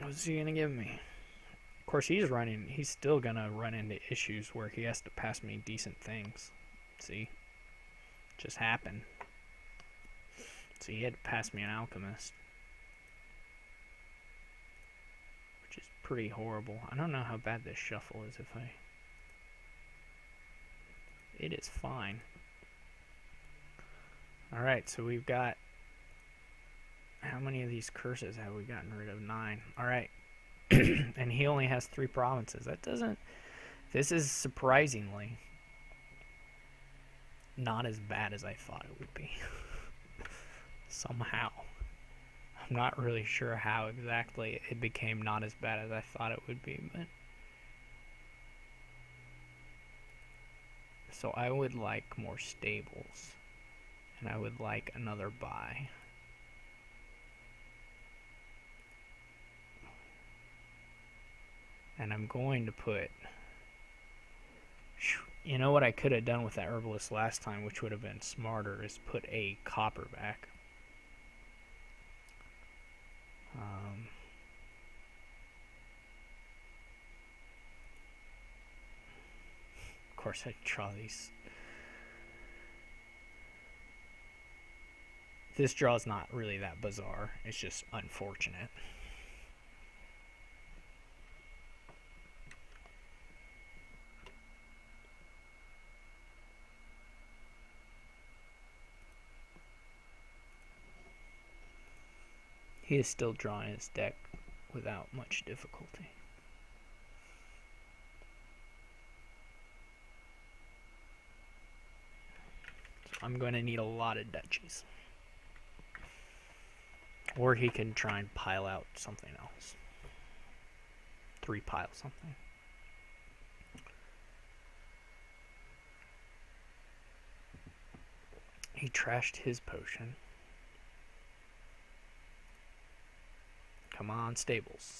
What's he gonna give me? Of course, he's still gonna run into issues where he has to pass me decent things. See? Just happened. So he had to pass me an alchemist. Which is pretty horrible. I don't know how bad this shuffle is if I... It is fine. Alright, so we've got... How many of these curses have we gotten rid of? 9. Alright. And he only has 3 provinces. That doesn't... This is surprisingly not as bad as I thought it would be. Somehow. I'm not really sure how exactly it became not as bad as I thought it would be, but... So I would like more stables. And I would like another buy. And I'm going to put... You know what I could have done with that herbalist last time, which would have been smarter, is put a copper back. Of course I draw these. This draw is not really that bizarre. It's just unfortunate. He is still drawing his deck without much difficulty. So I'm going to need a lot of duchies. Or he can try and pile out something else. 3-pile something. He trashed his potion. Come on, stables.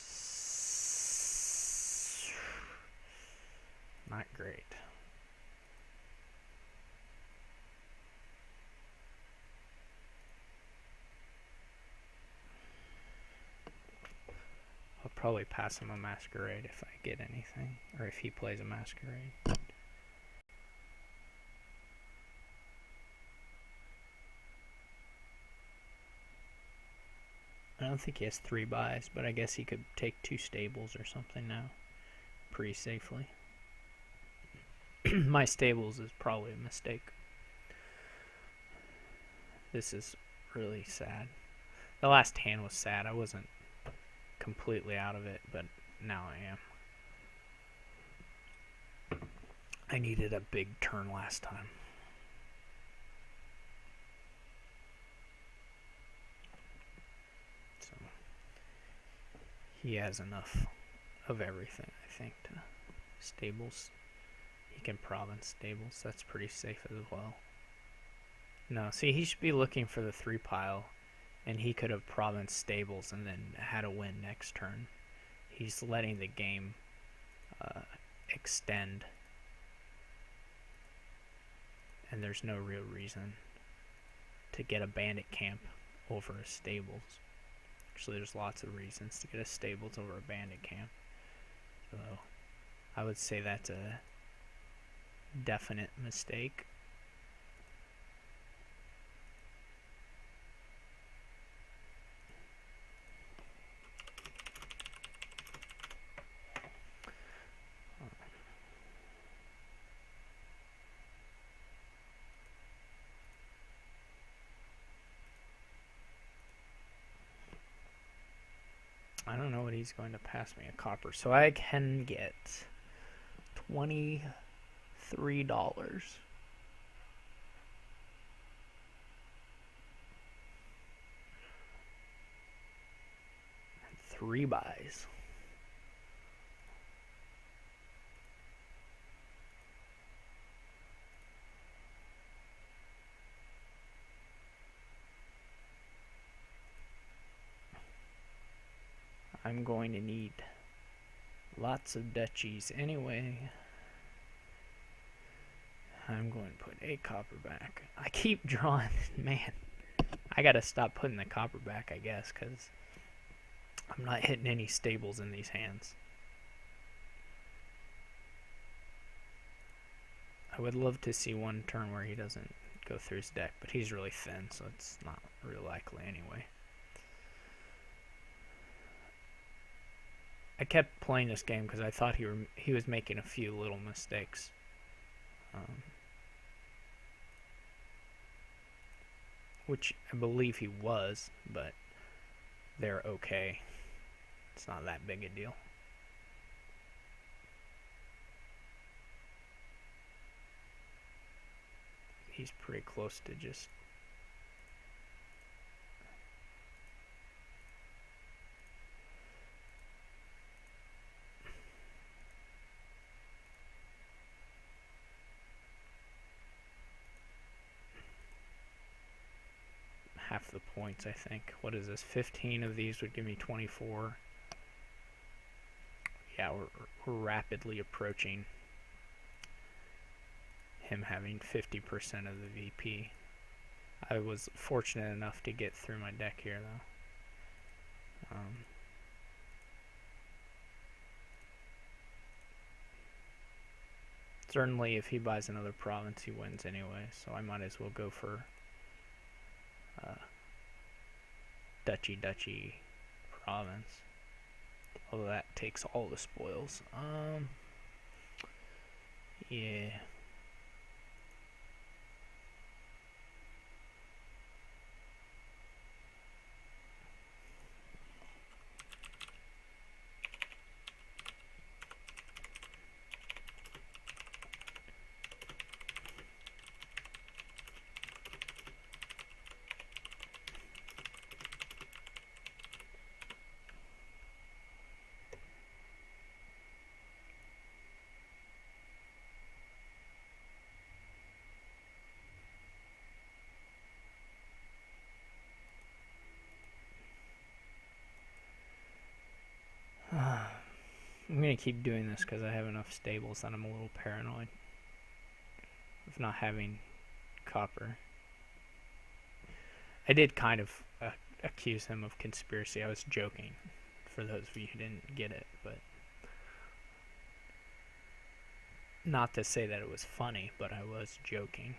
Not great. I'll probably pass him a masquerade if I get anything, or if he plays a masquerade. I don't think he has 3 buys, but I guess he could take 2 stables or something now, pretty safely. My stables is probably a mistake. This is really sad. The last hand was sad. I wasn't completely out of it, but now I am. I needed a big turn last time. he has enough of everything, I think, to stables. He can province stables. That's pretty safe as well. No, see, he should be looking for the 3 pile, and he could have province stables and then had a win next turn. He's letting the game extend, and there's no real reason to get a bandit camp over a stables. Actually, there's lots of reasons to get a stables over a bandit camp. So I would say that's a definite mistake. I don't know what he's going to pass me a copper, so I can get $23. Three buys. I'm going to need lots of duchies anyway. I'm going to put a copper back. I keep drawing, man. I gotta stop putting the copper back, I guess, because I'm not hitting any stables in these hands. I would love to see one turn where he doesn't go through his deck, but he's really thin, so it's not real likely anyway. I kept playing this game because I thought he was making a few little mistakes. Which I believe he was, but they're okay. It's not that big a deal. He's pretty close to just half the points, I think. What is this? 15 of these would give me 24. Yeah, we're rapidly approaching him having 50% of the VP. I was fortunate enough to get through my deck here, though. Certainly, if he buys another province, he wins anyway, so I might as well go for Duchy province. Although that takes all the spoils. Yeah. I'm going to keep doing this because I have enough stables that I'm a little paranoid of not having copper. I did kind of accuse him of conspiracy. I was joking, for those of you who didn't get it, but not to say that it was funny, but I was joking.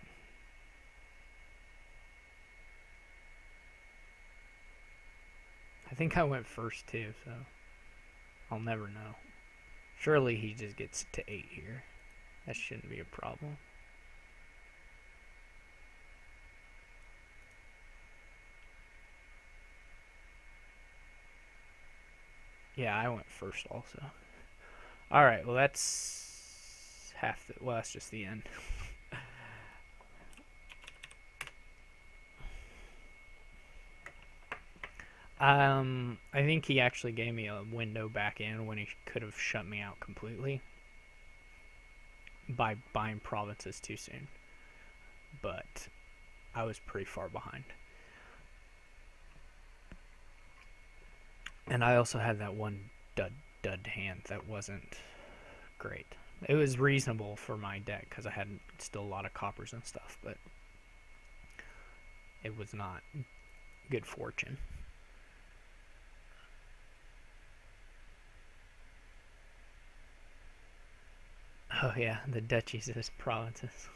I think I went first too, so I'll never know. Surely he just gets to 8 here. That shouldn't be a problem. Yeah, I went first also. Alright, well that's half the, well, that's just the end. I think he actually gave me a window back in when he could have shut me out completely by buying provinces too soon. But I was pretty far behind. And I also had that one dud hand that wasn't great. It was reasonable for my deck because I had still a lot of coppers and stuff, but it was not good fortune. Oh yeah, the duchies as provinces.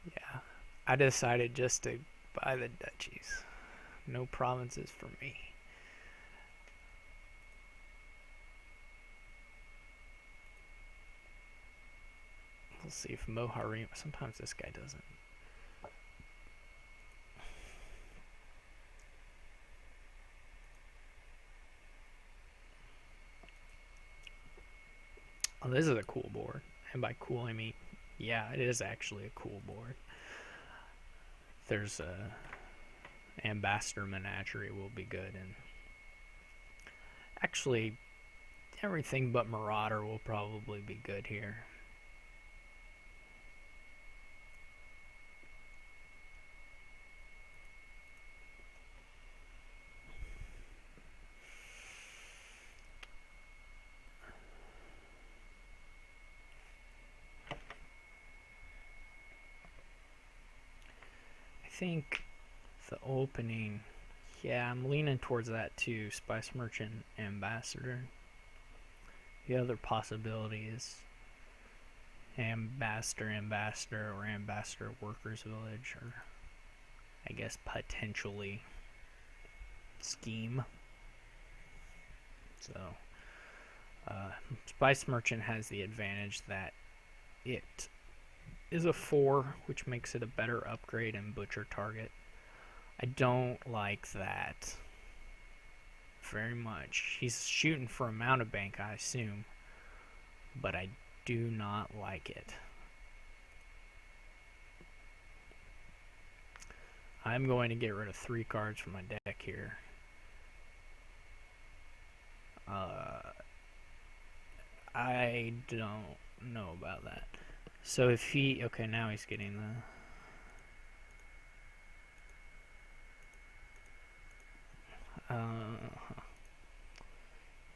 Yeah, I decided just to buy the duchies. No provinces for me. We'll see if Moharim. Sometimes this guy doesn't. Oh, this is a cool board. And by cool, I mean, yeah, it is actually a cool board. There's a Ambassador Menagerie will be good, and actually, everything but Marauder will probably be good here. I think the opening, yeah, I'm leaning towards that too. Spice Merchant Ambassador. The other possibility is Ambassador, or Ambassador Workers Village, or I guess potentially Scheme. So, Spice Merchant has the advantage that it is a 4, which makes it a better upgrade and butcher target. I don't like that very much. He's shooting for a mountebank, I assume, but I do not like it. I'm going to get rid of 3 cards from my deck here. I don't know about that. So if he... Okay, now he's getting the...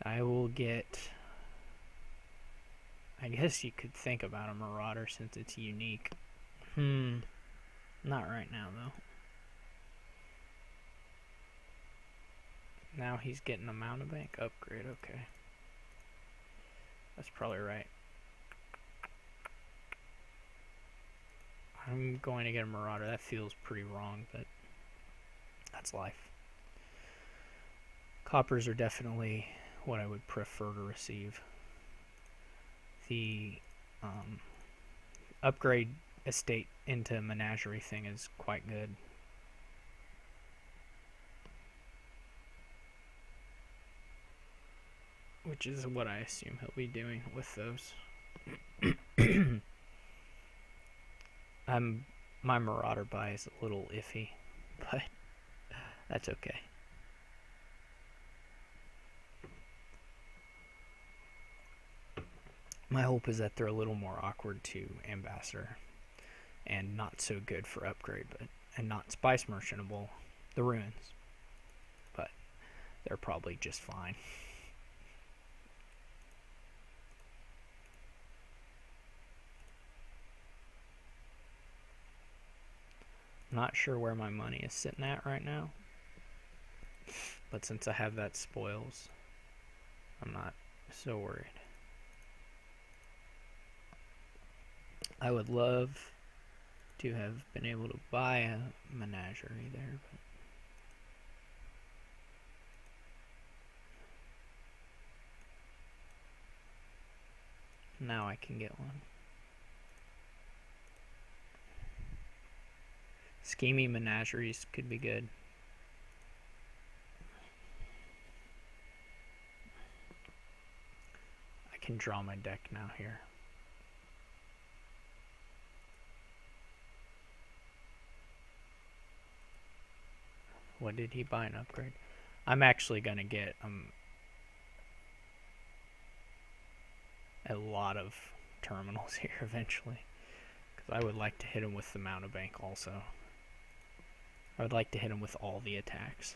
I will get... I guess you could think about a Marauder since it's unique. Not right now, though. Now he's getting a mountebank upgrade, okay. That's probably right. I'm going to get a Marauder. That feels pretty wrong, but that's life. Coppers are definitely what I would prefer to receive. The upgrade estate into Menagerie thing is quite good. Which is what I assume he'll be doing with those. My Marauder buy is a little iffy, but that's okay. My hope is that they're a little more awkward to Ambassador and not so good for upgrade, and not Spice Merchantable, the Ruins. But they're probably just fine. Not sure where my money is sitting at right now, but since I have that spoils, I'm not so worried. I would love to have been able to buy a Menagerie there, but now I can get one. Scheming Menageries could be good. I can draw my deck now here. What did he buy an upgrade? I'm actually gonna get a lot of terminals here eventually, because I would like to hit him with the Mountebank also. I would like to hit him with all the attacks.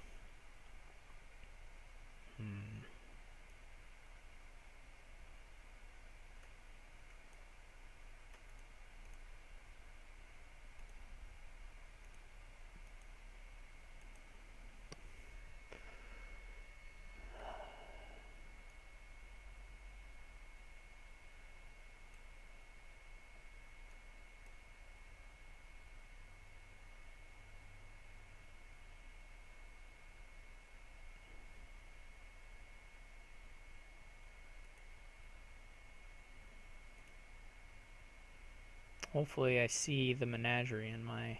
Hopefully I see the menagerie in my...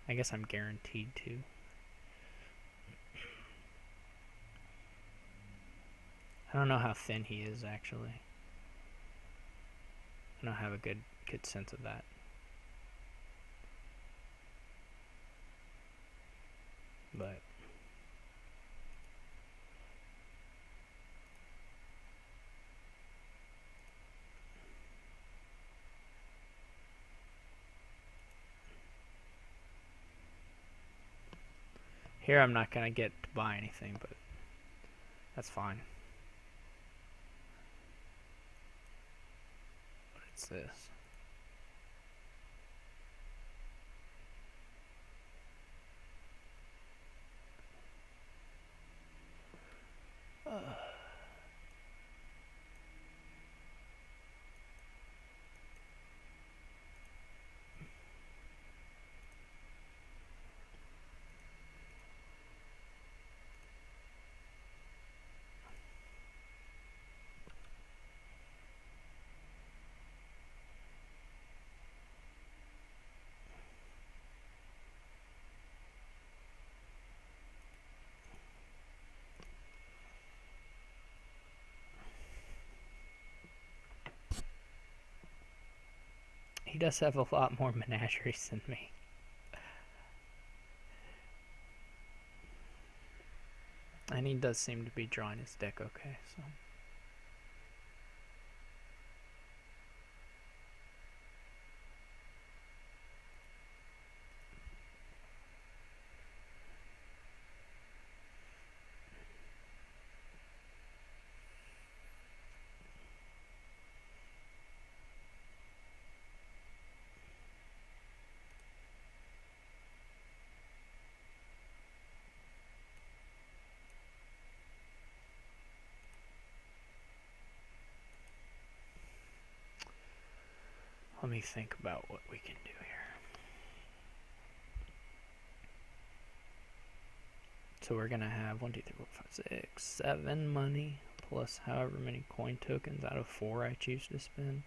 I guess I'm guaranteed to. I don't know how thin he is, actually. I don't have a good sense of that. But... here I'm not going to get to buy anything, but that's fine. What's this? He does have a lot more menageries than me. And he does seem to be drawing his deck okay, so... let me think about what we can do here. So we're gonna have 1, 2, 3, 4, 5, 6, 7 money, plus however many coin tokens out of 4 I choose to spend.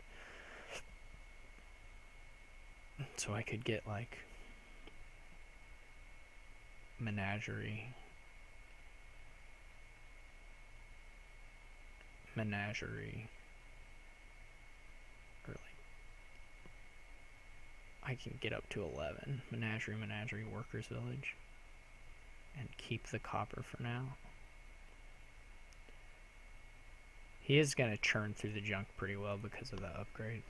So I could get like menagerie, or like I can get up to 11 menagerie workers village, and keep the copper for now. He is gonna churn through the junk pretty well because of the upgrades.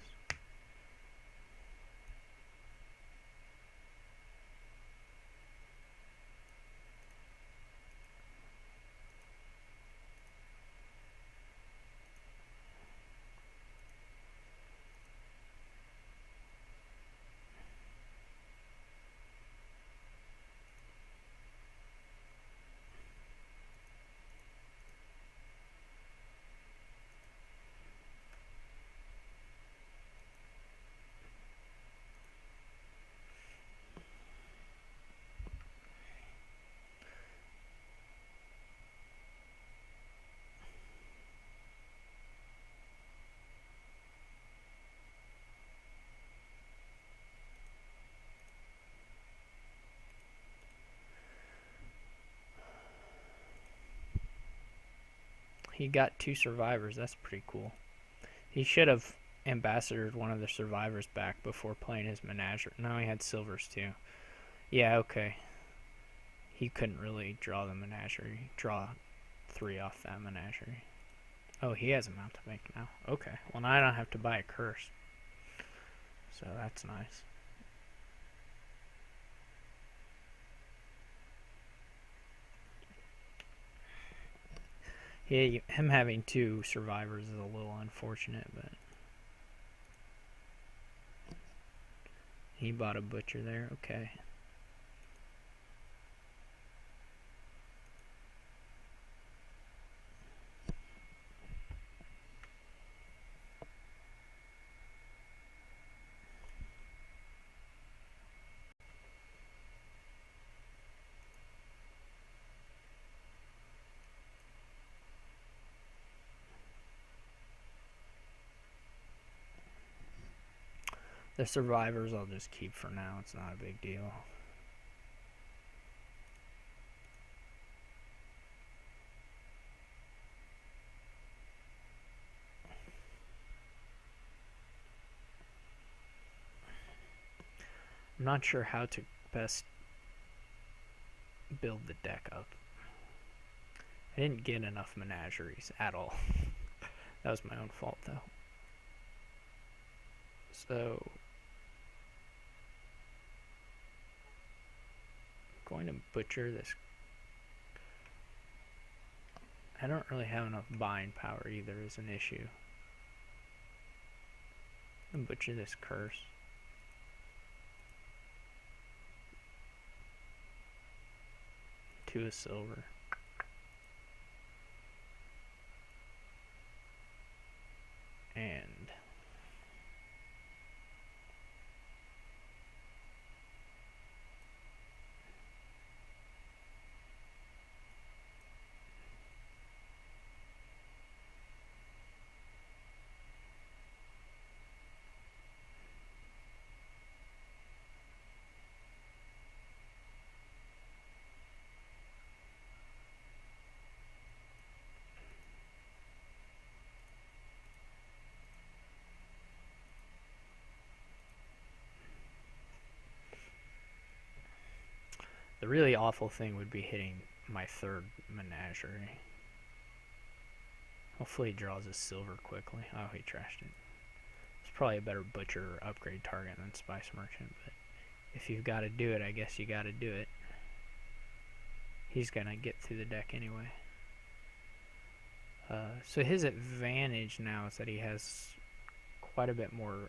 He got 2 survivors. That's pretty cool. He should have ambassadored one of the survivors back before playing his menagerie. No, he had silvers too. Yeah, okay. he couldn't really draw the menagerie, draw 3 off that menagerie. Oh, he has a mountebank now. Okay, well now I don't have to buy a curse. So that's nice. Yeah, him having 2 survivors is a little unfortunate, but he bought a butcher there. Okay. The survivors I'll just keep for now. It's not a big deal. I'm not sure how to best build the deck up. I didn't get enough menageries at all. That was my own fault though. So I'm going to butcher this. I don't really have enough buying power either is an issue. I'm gonna butcher this curse. Two of silver. And the really awful thing would be hitting my 3rd menagerie. Hopefully he draws his silver quickly. Oh, he trashed it. It's probably a better butcher or upgrade target than Spice Merchant, but if you've got to do it, I guess you got to do it. He's going to get through the deck anyway. So his advantage now is that he has quite a bit more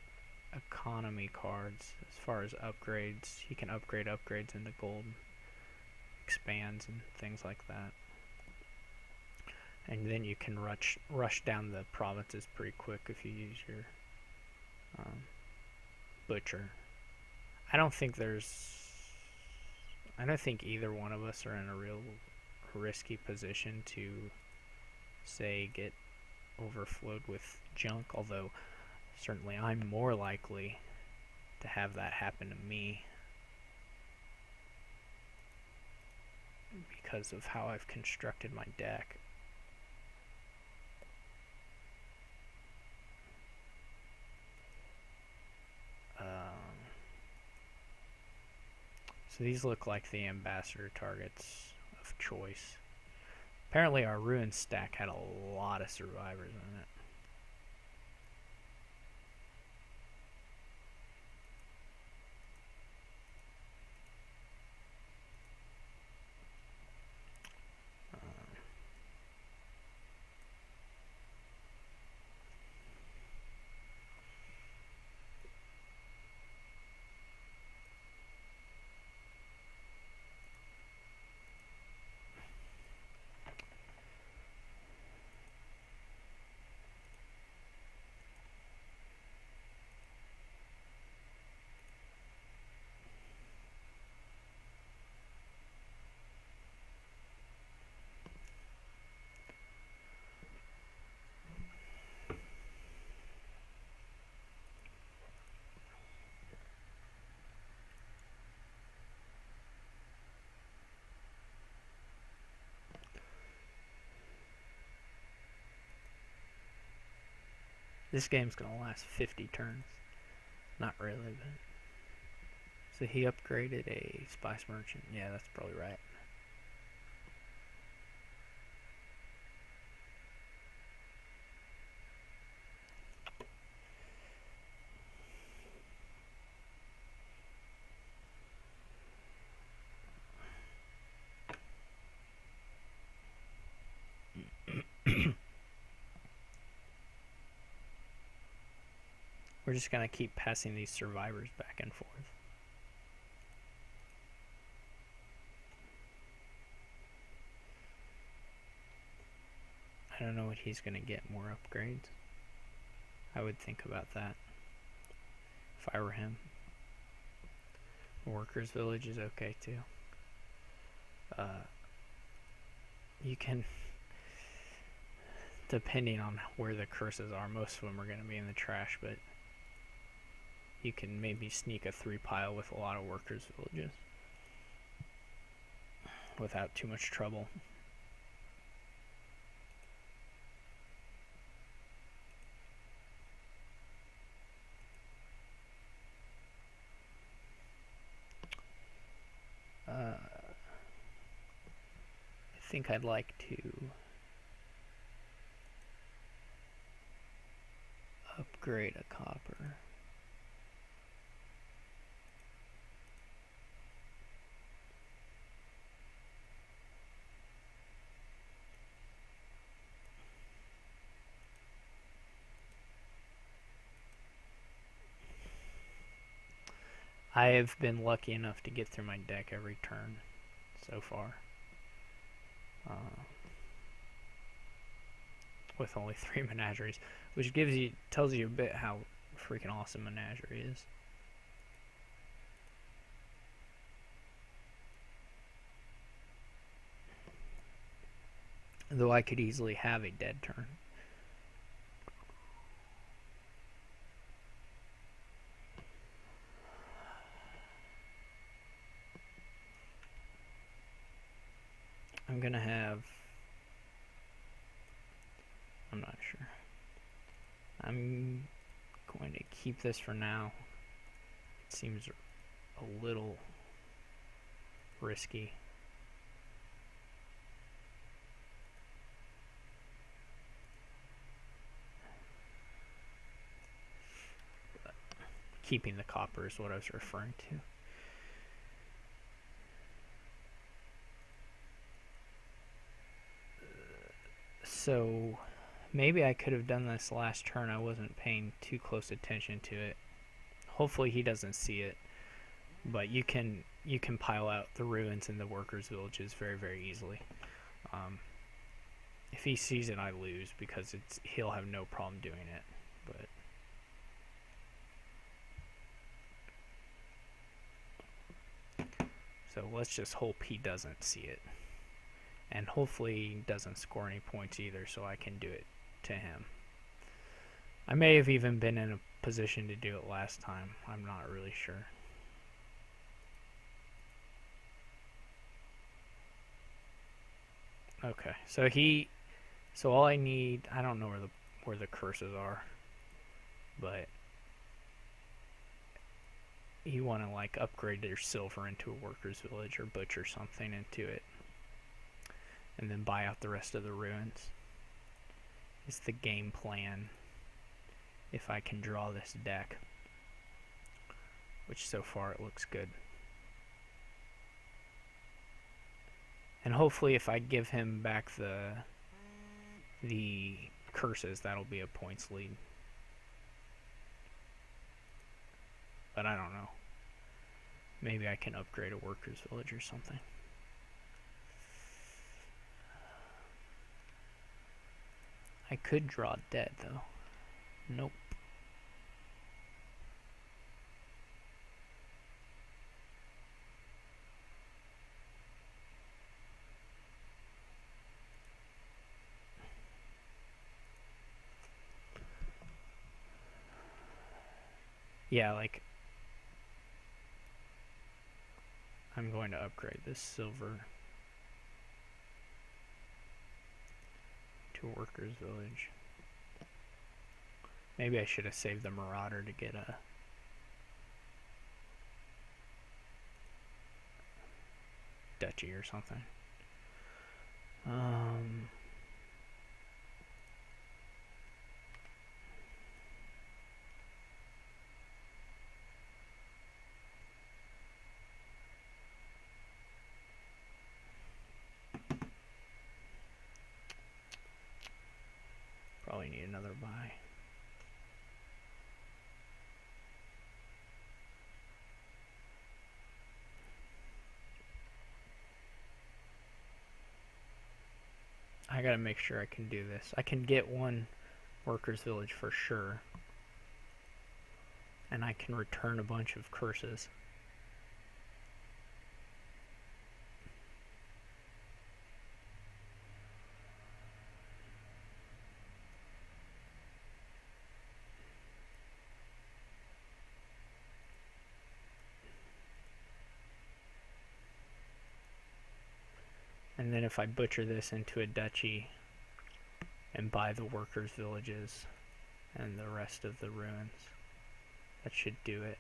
economy cards as far as upgrades. He can upgrade upgrades into gold expands and things like that. And then you can rush down the provinces pretty quick if you use your butcher. I don't think either one of us are in a real risky position to, say, get overflowed with junk, although certainly I'm more likely to have that happen to me because of how I've constructed my deck. So these look like the ambassador targets of choice. Apparently our ruin stack had a lot of survivors in it. This game's gonna last 50 turns. Not really, but... So he upgraded a Spice Merchant. Yeah, that's probably right. We're just gonna keep passing these survivors back and forth. I don't know what he's gonna get more upgrades. I would think about that if I were him. Workers' village is okay too. You can, depending on where the curses are, most of them are going to be in the trash, but you can maybe sneak a 3 pile with a lot of workers' villages without too much trouble. I think I'd like to upgrade a copper. I have been lucky enough to get through my deck every turn so far. With only 3 menageries, which tells you a bit how freaking awesome Menagerie is. Though I could easily have a dead turn. I'm gonna have... I'm not sure. I'm going to keep this for now. It seems a little risky. But keeping the copper is what I was referring to. So maybe I could have done this last turn. I wasn't paying too close attention to it. Hopefully he doesn't see it. But you can pile out the ruins in the workers' villages very, very easily. If he sees it, I lose because he'll have no problem doing it. But so let's just hope he doesn't see it. And hopefully he doesn't score any points either, so I can do it to him. I may have even been in a position to do it last time. I'm not really sure. Okay, so all I need, I don't know where the curses are, but you want to like upgrade your silver into a workers' village or butcher something into it, and then buy out the rest of the ruins. Is the game plan if I can draw this deck, which so far it looks good. And hopefully if I give him back the curses, that'll be a points lead. But I don't know. Maybe I can upgrade a workers' village or something. I could draw dead though. Nope. Yeah, like I'm going to upgrade this silver to a workers' village. Maybe I should have saved the Marauder to get a duchy or something. Probably need another buy. I gotta make sure I can do this. I can get one workers village for sure. And I can return a bunch of curses. And then if I butcher this into a duchy and buy the workers' villages and the rest of the ruins, that should do it.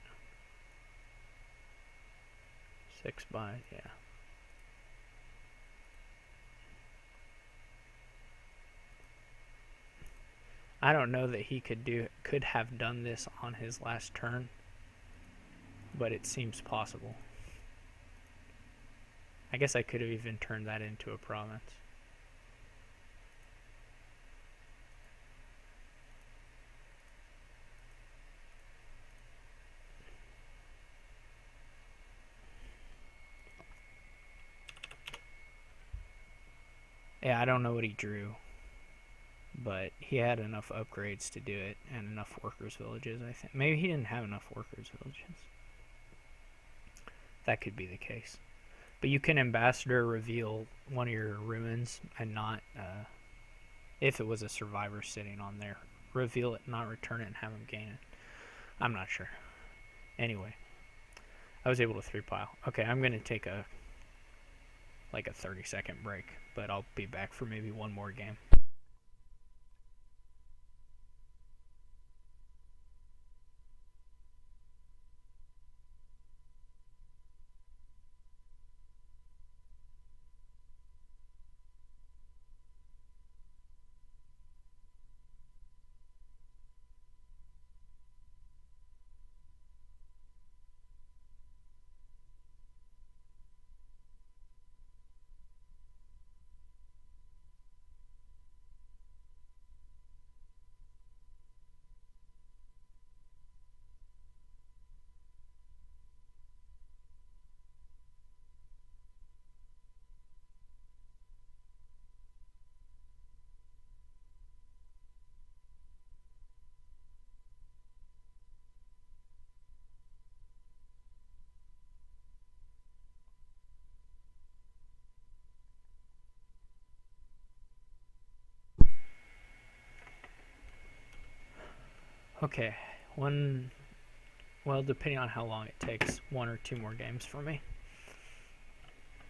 6 buys, yeah. I don't know that he could have done this on his last turn, but it seems possible. I guess I could have even turned that into a province. Yeah, I don't know what he drew, but he had enough upgrades to do it and enough workers' villages, I think. Maybe he didn't have enough workers' villages. That could be the case. But you can ambassador reveal one of your ruins and not, if it was a survivor sitting on there, reveal it, not return it, and have him gain it. I'm not sure. Anyway, I was able to 3-pile. Okay, I'm going to take a 30-second break, but I'll be back for maybe one more game. Okay, well, depending on how long it takes, 1 or 2 more games for me.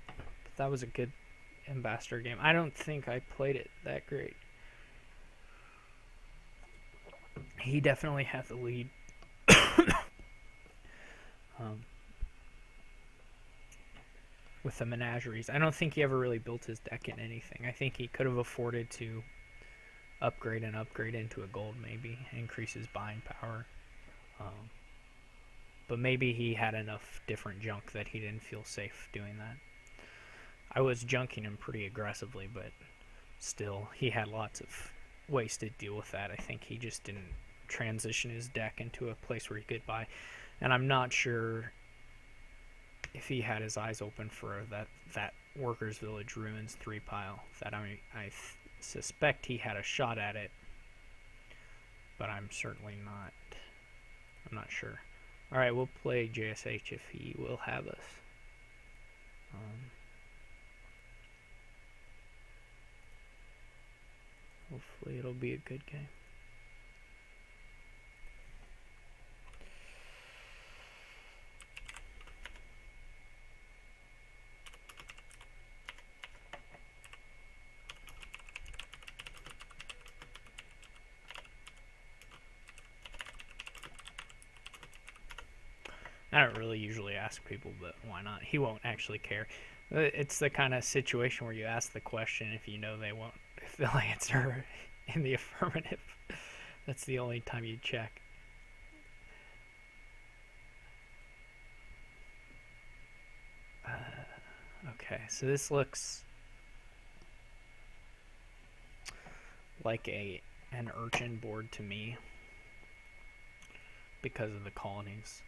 But that was a good ambassador game. I don't think I played it that great. He definitely had the lead. With the menageries. I don't think he ever really built his deck in anything. I think he could have afforded to upgrade into a gold, maybe increase his buying power, but maybe he had enough different junk that he didn't feel safe doing that. I was junking him pretty aggressively, but still he had lots of ways to deal with that. I think he just didn't transition his deck into a place where he could buy, and I'm not sure if he had his eyes open for that workers village ruins 3-pile. That I suspect he had a shot at it, but I'm certainly not. I'm not sure. All right, we'll play JSH if he will have us. Hopefully it'll be a good game. I don't really usually ask people, but why not? He won't actually care. It's the kind of situation where you ask the question if you know if they'll answer in the affirmative. That's the only time you check. Okay, so this looks like an urchin board to me because of the colonies.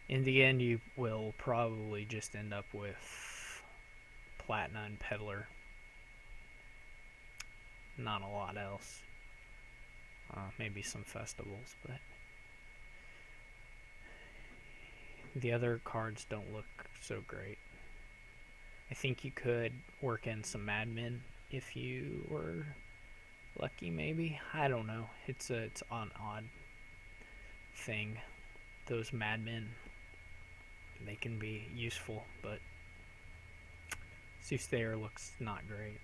In the end, you will probably just end up with Platina and Peddler. not a lot else. Maybe some festivals, but the other cards don't look so great. I think you could work in some admin if you were lucky, maybe. I don't know. It's an odd thing. Those madmen, they can be useful, but Soothsayer looks not great.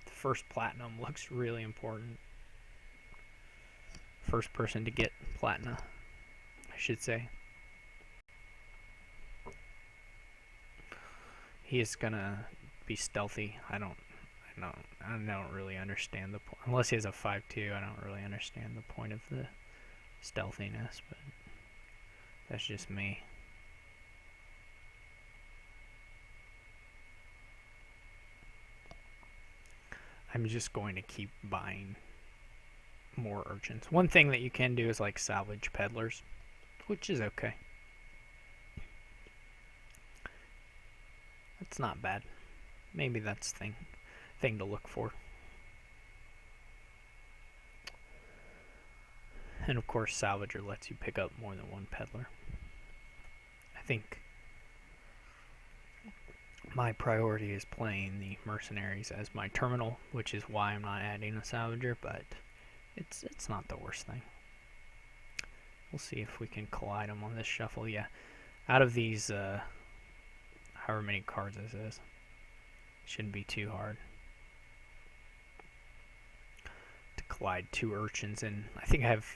The first platinum looks really important. First person to get platinum, I should say. He is gonna be stealthy. I don't really understand the point. Unless he has a 5-2, I don't really understand the point of the stealthiness, but that's just me. I'm just going to keep buying more urchins. One thing that you can do is like salvage peddlers, which is okay. That's not bad. Maybe that's thing to look for. And of course, Salvager lets you pick up more than one peddler. I think my priority is playing the mercenaries as my terminal, which is why I'm not adding a Salvager, but it's not the worst thing. We'll see if we can collide them on this shuffle. Yeah, out of these, however many cards this is, shouldn't be too hard to collide two urchins, and I think I have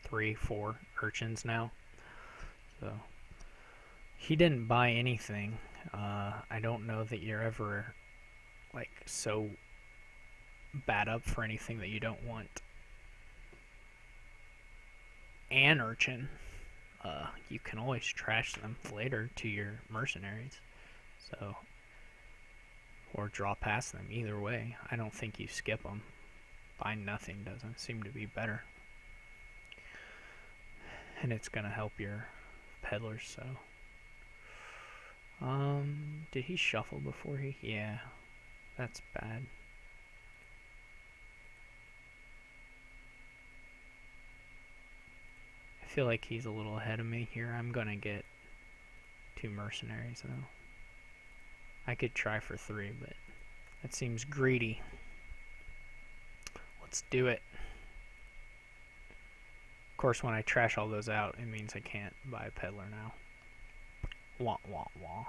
3-4 urchins now. So he didn't buy anything. I don't know that you're ever like so bad up for anything that you don't want an urchin. You can always trash them later to your mercenaries, so, or draw past them. Either way, I don't think you skip them. Buying nothing doesn't seem to be better, and it's gonna help your peddlers. So, did he shuffle before he? Yeah, that's bad. I feel like he's a little ahead of me here. I'm gonna get 2 mercenaries though. I could try for 3, but that seems greedy. Let's do it. Of course, when I trash all those out, it means I can't buy a peddler now. Wah, wah, wah.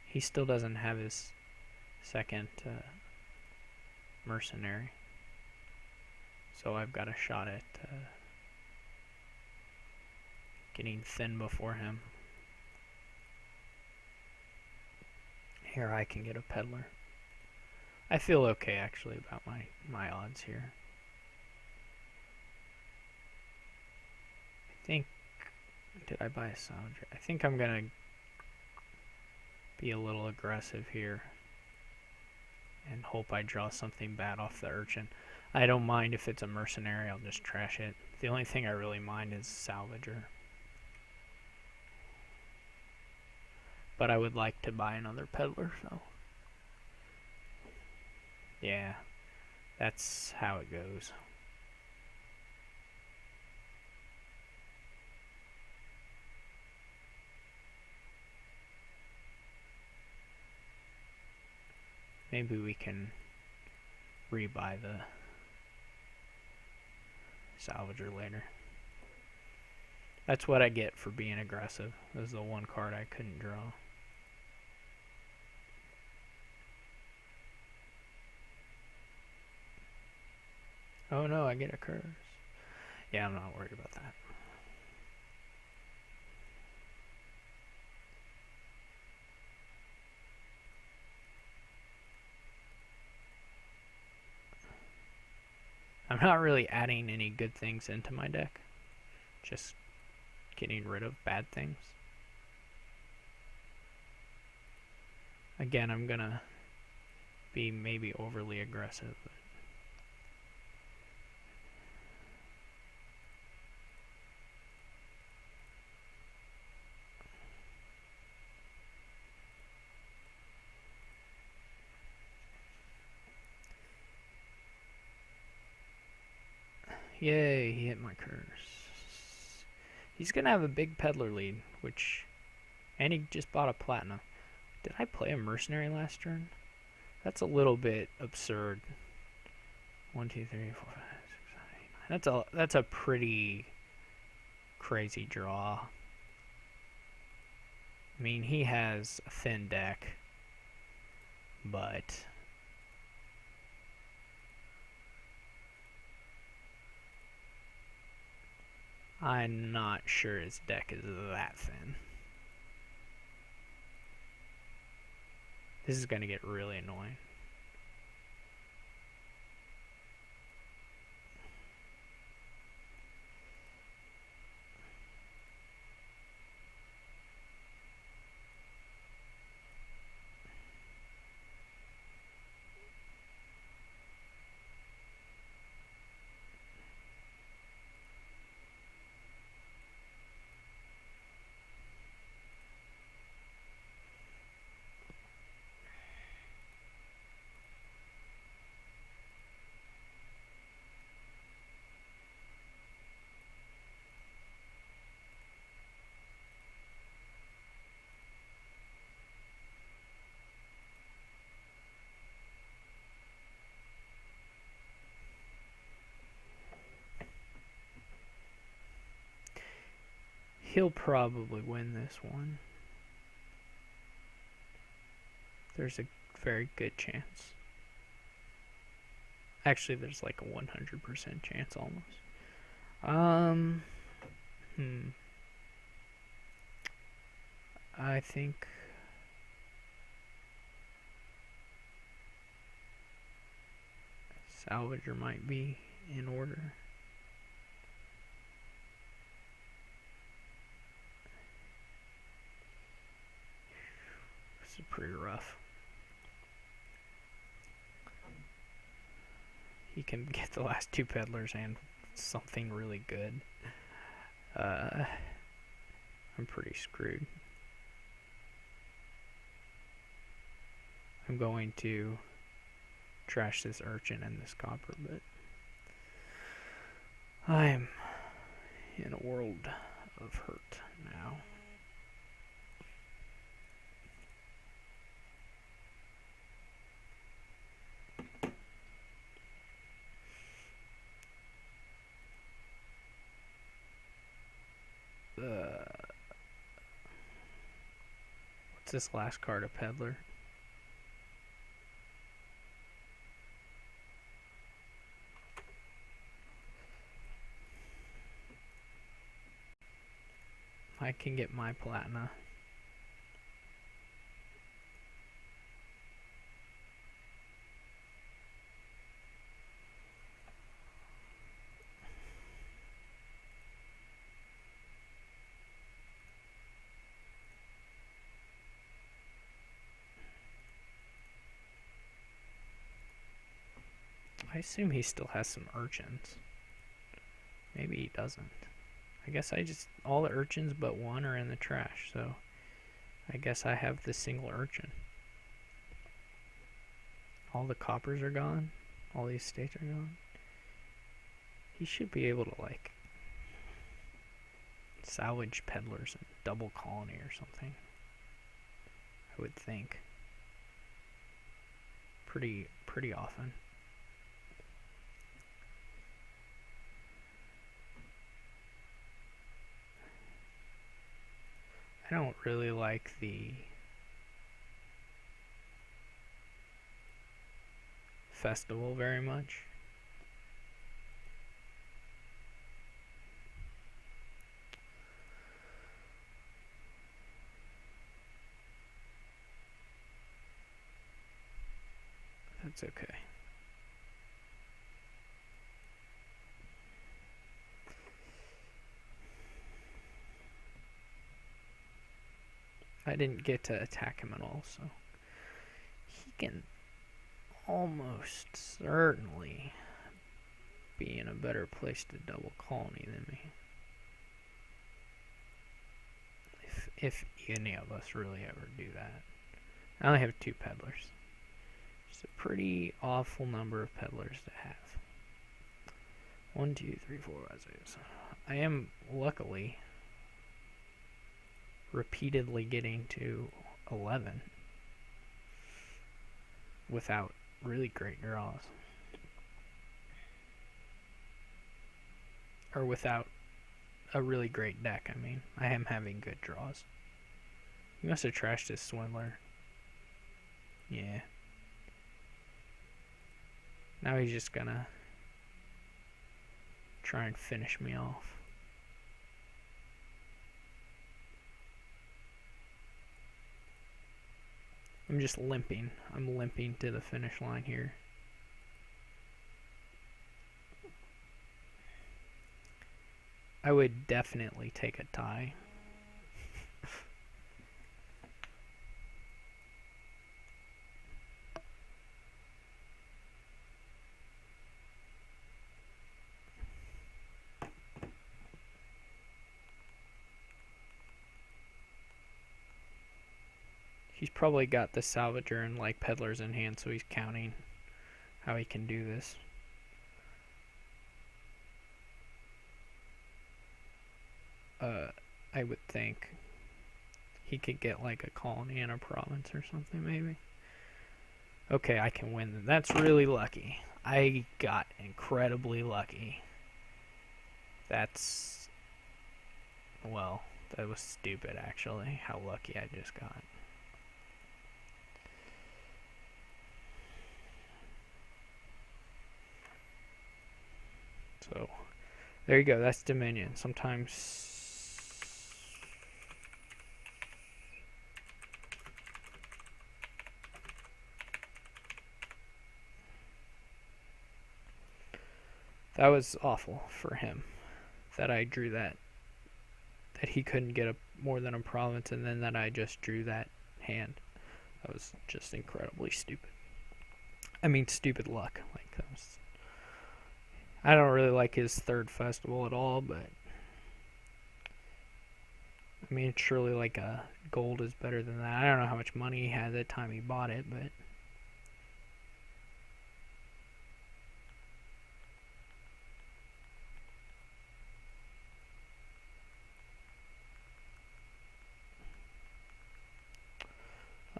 He still doesn't have his second mercenary, so I've got a shot at getting thin before him. Here I can get a peddler. I feel okay actually about my odds here. I think, did I buy a Salvager? I think I'm gonna be a little aggressive here and hope I draw something bad off the urchin. I don't mind if it's a mercenary, I'll just trash it. The only thing I really mind is Salvager. But I would like to buy another peddler, so yeah, that's how it goes. Maybe we can rebuy the Salvager later. That's what I get for being aggressive. This is the one card I couldn't draw. Oh no, I get a curse. Yeah, I'm not worried about that. not really adding any good things into my deck. Just getting rid of bad things. Again, I'm gonna be maybe overly aggressive. But yay, he hit my curse. He's gonna have a big peddler lead, and he just bought a platinum. Did I play a mercenary last turn? That's a little bit absurd. 1, 2, 3, 4, 5, 6, 7, 8, 9. That's a pretty crazy draw. I mean, he has a thin deck, but I'm not sure his deck is that thin. This is going to get really annoying. He'll probably win this one. There's a very good chance. Actually, there's like a 100% chance almost. I think Salvager might be in order. This is pretty rough. He can get the last 2 peddlers and something really good. I'm pretty screwed. I'm going to trash this urchin and this copper, but I'm in a world of hurt now. What's this last card, a peddler? I can get my platina. I assume he still has some urchins. Maybe he doesn't. I guess all the urchins but one are in the trash, so I guess I have the single urchin. All the coppers are gone. All the estates are gone. He should be able to, like, salvage peddlers and double colony or something. I would think. Pretty often. I don't really like the festival very much. That's okay. I didn't get to attack him at all, so he can almost certainly be in a better place to double colony than me. If any of us really ever do that. I only have 2 peddlers. It's a pretty awful number of peddlers to have. 1, 2, 3, 4, 5, 6. I am luckily repeatedly getting to 11 without really great draws. Or without a really great deck, I mean. I am having good draws. He must have trashed his Swindler. Yeah. Now he's just gonna try and finish me off. I'm just limping. I'm limping to the finish line here. I would definitely take a tie. He's probably got the Salvager and like peddlers in hand, so he's counting how he can do this. I would think he could get like a colony and a province or something, maybe. Okay, I can win. That's really lucky. I got incredibly lucky. That's... well, that was stupid, actually, how lucky I just got. So, there you go. That's Dominion. Sometimes... that was awful for him, that I drew that. That he couldn't get more than a province, and then that I just drew that hand. That was just incredibly stupid. I mean, stupid luck. Like, that was... I don't really like his 3rd festival at all, but... I mean, surely like a gold is better than that. I don't know how much money he had at the time he bought it, but...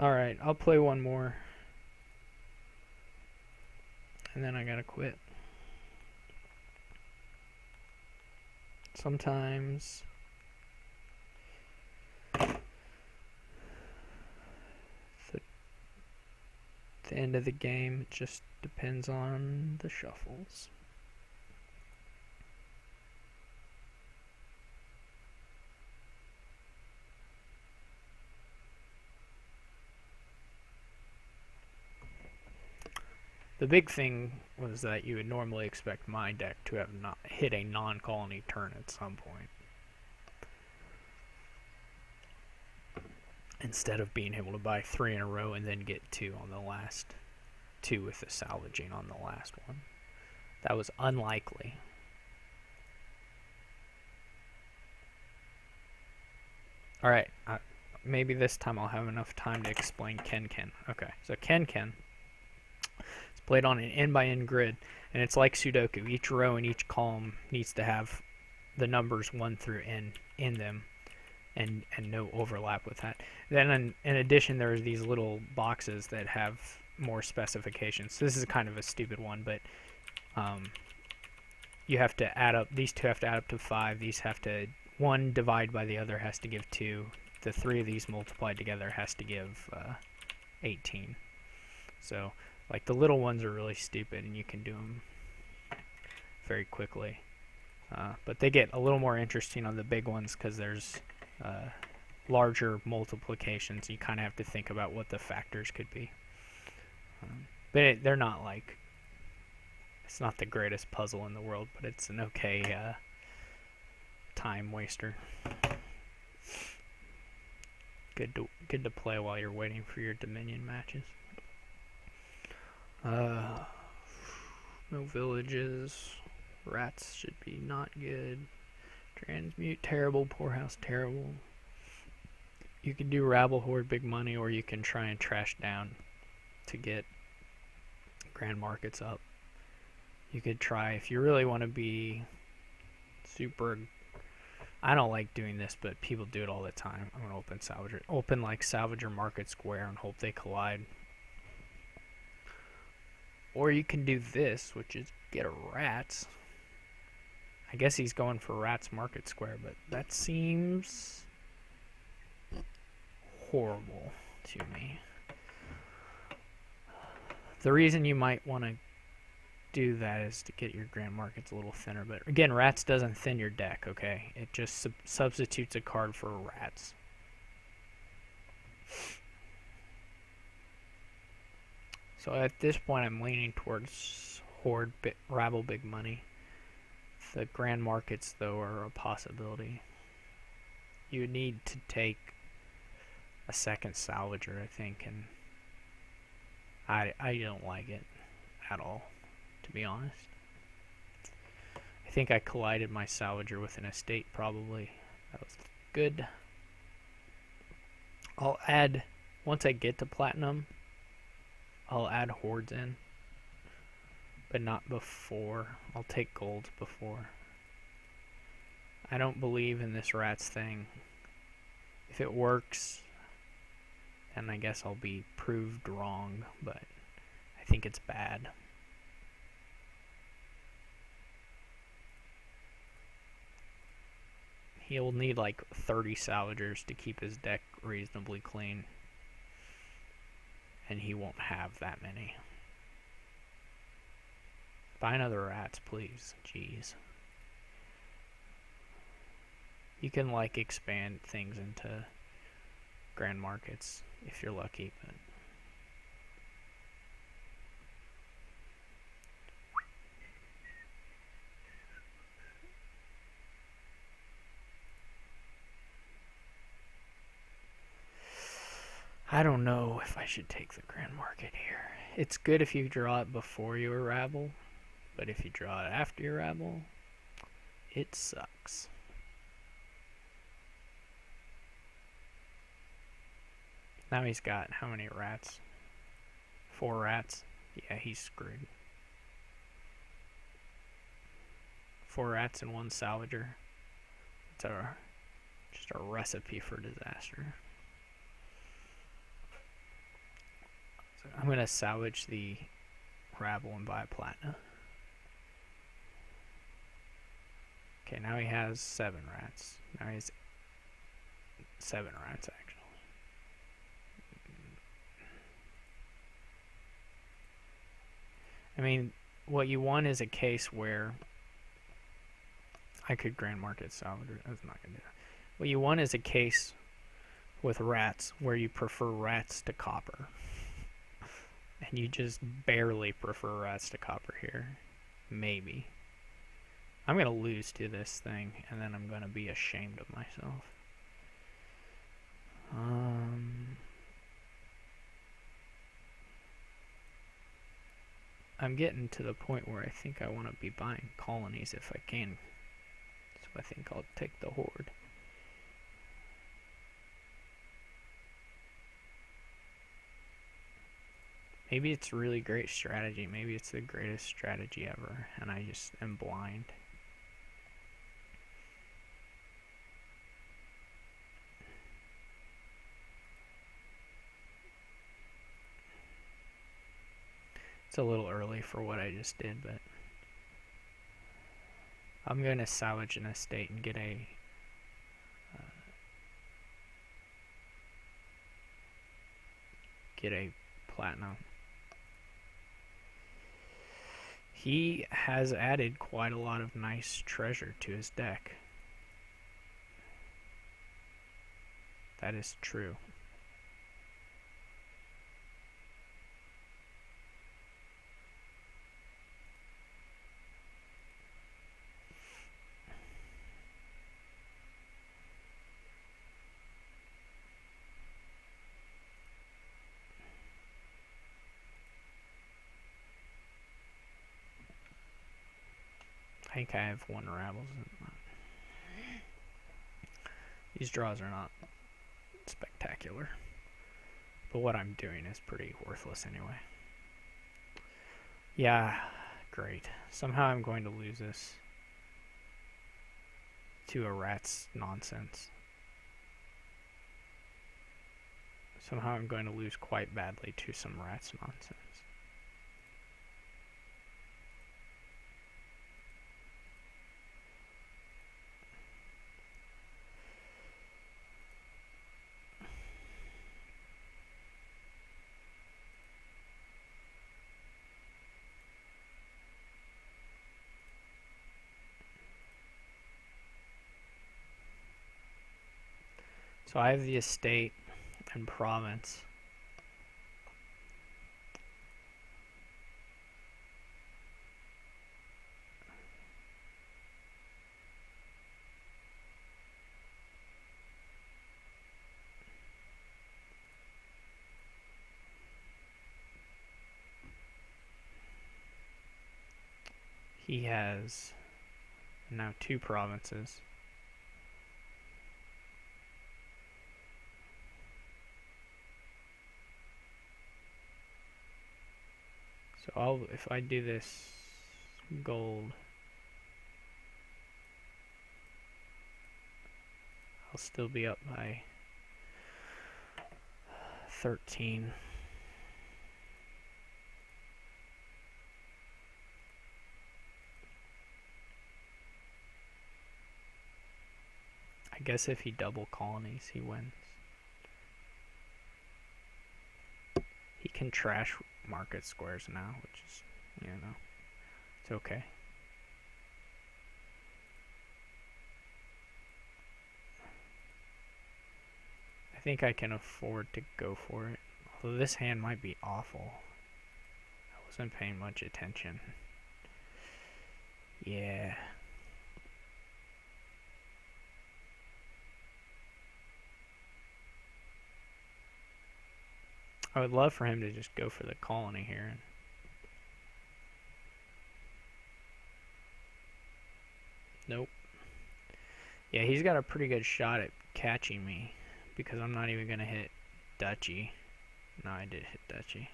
alright, I'll play one more. And then I gotta quit. Sometimes... the end of the game, it just depends on the shuffles. The big thing was that you would normally expect my deck to have not hit a non-colony turn at some point, instead of being able to buy 3 in a row and then get 2 on the last 2 with the salvaging on the last one. That was unlikely. Alright, maybe this time I'll have enough time to explain Ken-Ken. Okay, so Ken-Ken is played on an n-by-n grid, and it's like Sudoku. Each row and each column needs to have the numbers 1 through n in them, and no overlap with that. Then in addition, there are these little boxes that have more specifications. So this is kind of a stupid one, but you have to add up, these 2 have to add up to 5, these have to, 1 divide by the other has to give 2, the 3 of these multiplied together has to give 18. So, like, the little ones are really stupid, and you can do them very quickly. But they get a little more interesting on the big ones, because there's larger multiplications. You kind of have to think about what the factors could be. But they're not like... it's not the greatest puzzle in the world, but it's an okay time waster. Good to play while you're waiting for your Dominion matches. No villages. Rats should be not good. Transmute, terrible. Poorhouse, terrible. You can do Rabble Horde, big money, or you can try and trash down to get Grand Markets up. You could try, if you really want to be super... I don't like doing this, but people do it all the time. I'm going to open Salvager. Open like Salvager Market Square and hope they collide. Or you can do this, which is get a Rats. I guess he's going for Rats Market Square, but that seems horrible to me. The reason you might want to do that is to get your Grand Markets a little thinner, but again, Rats doesn't thin your deck, okay? It just substitutes a card for Rats. So at this point, I'm leaning towards Horde, Rabble, big money. The Grand Markets, though, are a possibility. You need to take a second Salvager, I think, and I don't like it at all, to be honest. I think I collided my Salvager with an estate, probably. That was good. I'll add, once I get to Platinum, I'll add Hordes in, but not before. I'll take Golds before. I don't believe in this Rats thing. If it works, then I guess I'll be proved wrong, but I think it's bad. He'll need like 30 Salvagers to keep his deck reasonably clean, and he won't have that many. Buy another Rats, please. Jeez. You can like expand things into Grand Markets if you're lucky, but I don't know if I should take the Grand Market here. It's good if you draw it before your Rabble, but if you draw it after your Rabble, it sucks. Now he's got how many Rats? 4 Rats? Yeah, he's screwed. 4 Rats and 1 Salvager. It's just a recipe for disaster. So I'm going to salvage the Rabble and buy a Platinum. Okay, now he has 7 Rats. Now he has 7 Rats, actually. I mean, what you want is a case where I could Grand Market Salvager. That's not going to do that. What you want is a case with Rats where you prefer Rats to Copper. And you just barely prefer Rats to Copper here. Maybe. I'm going to lose to this thing, and then I'm going to be ashamed of myself. I'm getting to the point where I think I want to be buying colonies if I can. So I think I'll take the Horde. Maybe it's really great strategy. Maybe it's the greatest strategy ever, and I just am blind. It's a little early for what I just did, but I'm going to salvage an estate and get a Platinum. He has added quite a lot of nice treasure to his deck. That is true. I think I have one Rabbles. These draws are not spectacular, but what I'm doing is pretty worthless anyway. Yeah, great. Somehow I'm going to lose this to a rat's nonsense. Somehow I'm going to lose quite badly to some rat's nonsense. So I have the estate and province. He has now 2 provinces. So if I do this gold, I'll still be up by 13. I guess if he double colonies, he wins. He can trash market squares now, which is, it's okay. I think I can afford to go for it. Although this hand might be awful. I wasn't paying much attention. Yeah. I would love for him to just go for the colony here. Nope. Yeah, he's got a pretty good shot at catching me because I'm not even going to hit duchy. No, I did hit duchy.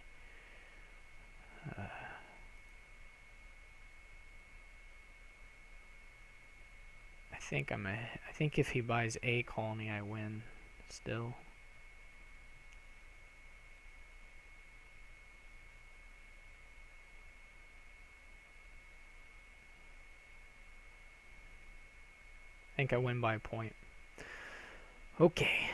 I think if he buys a colony, I win still. I think I win by a point. Okay.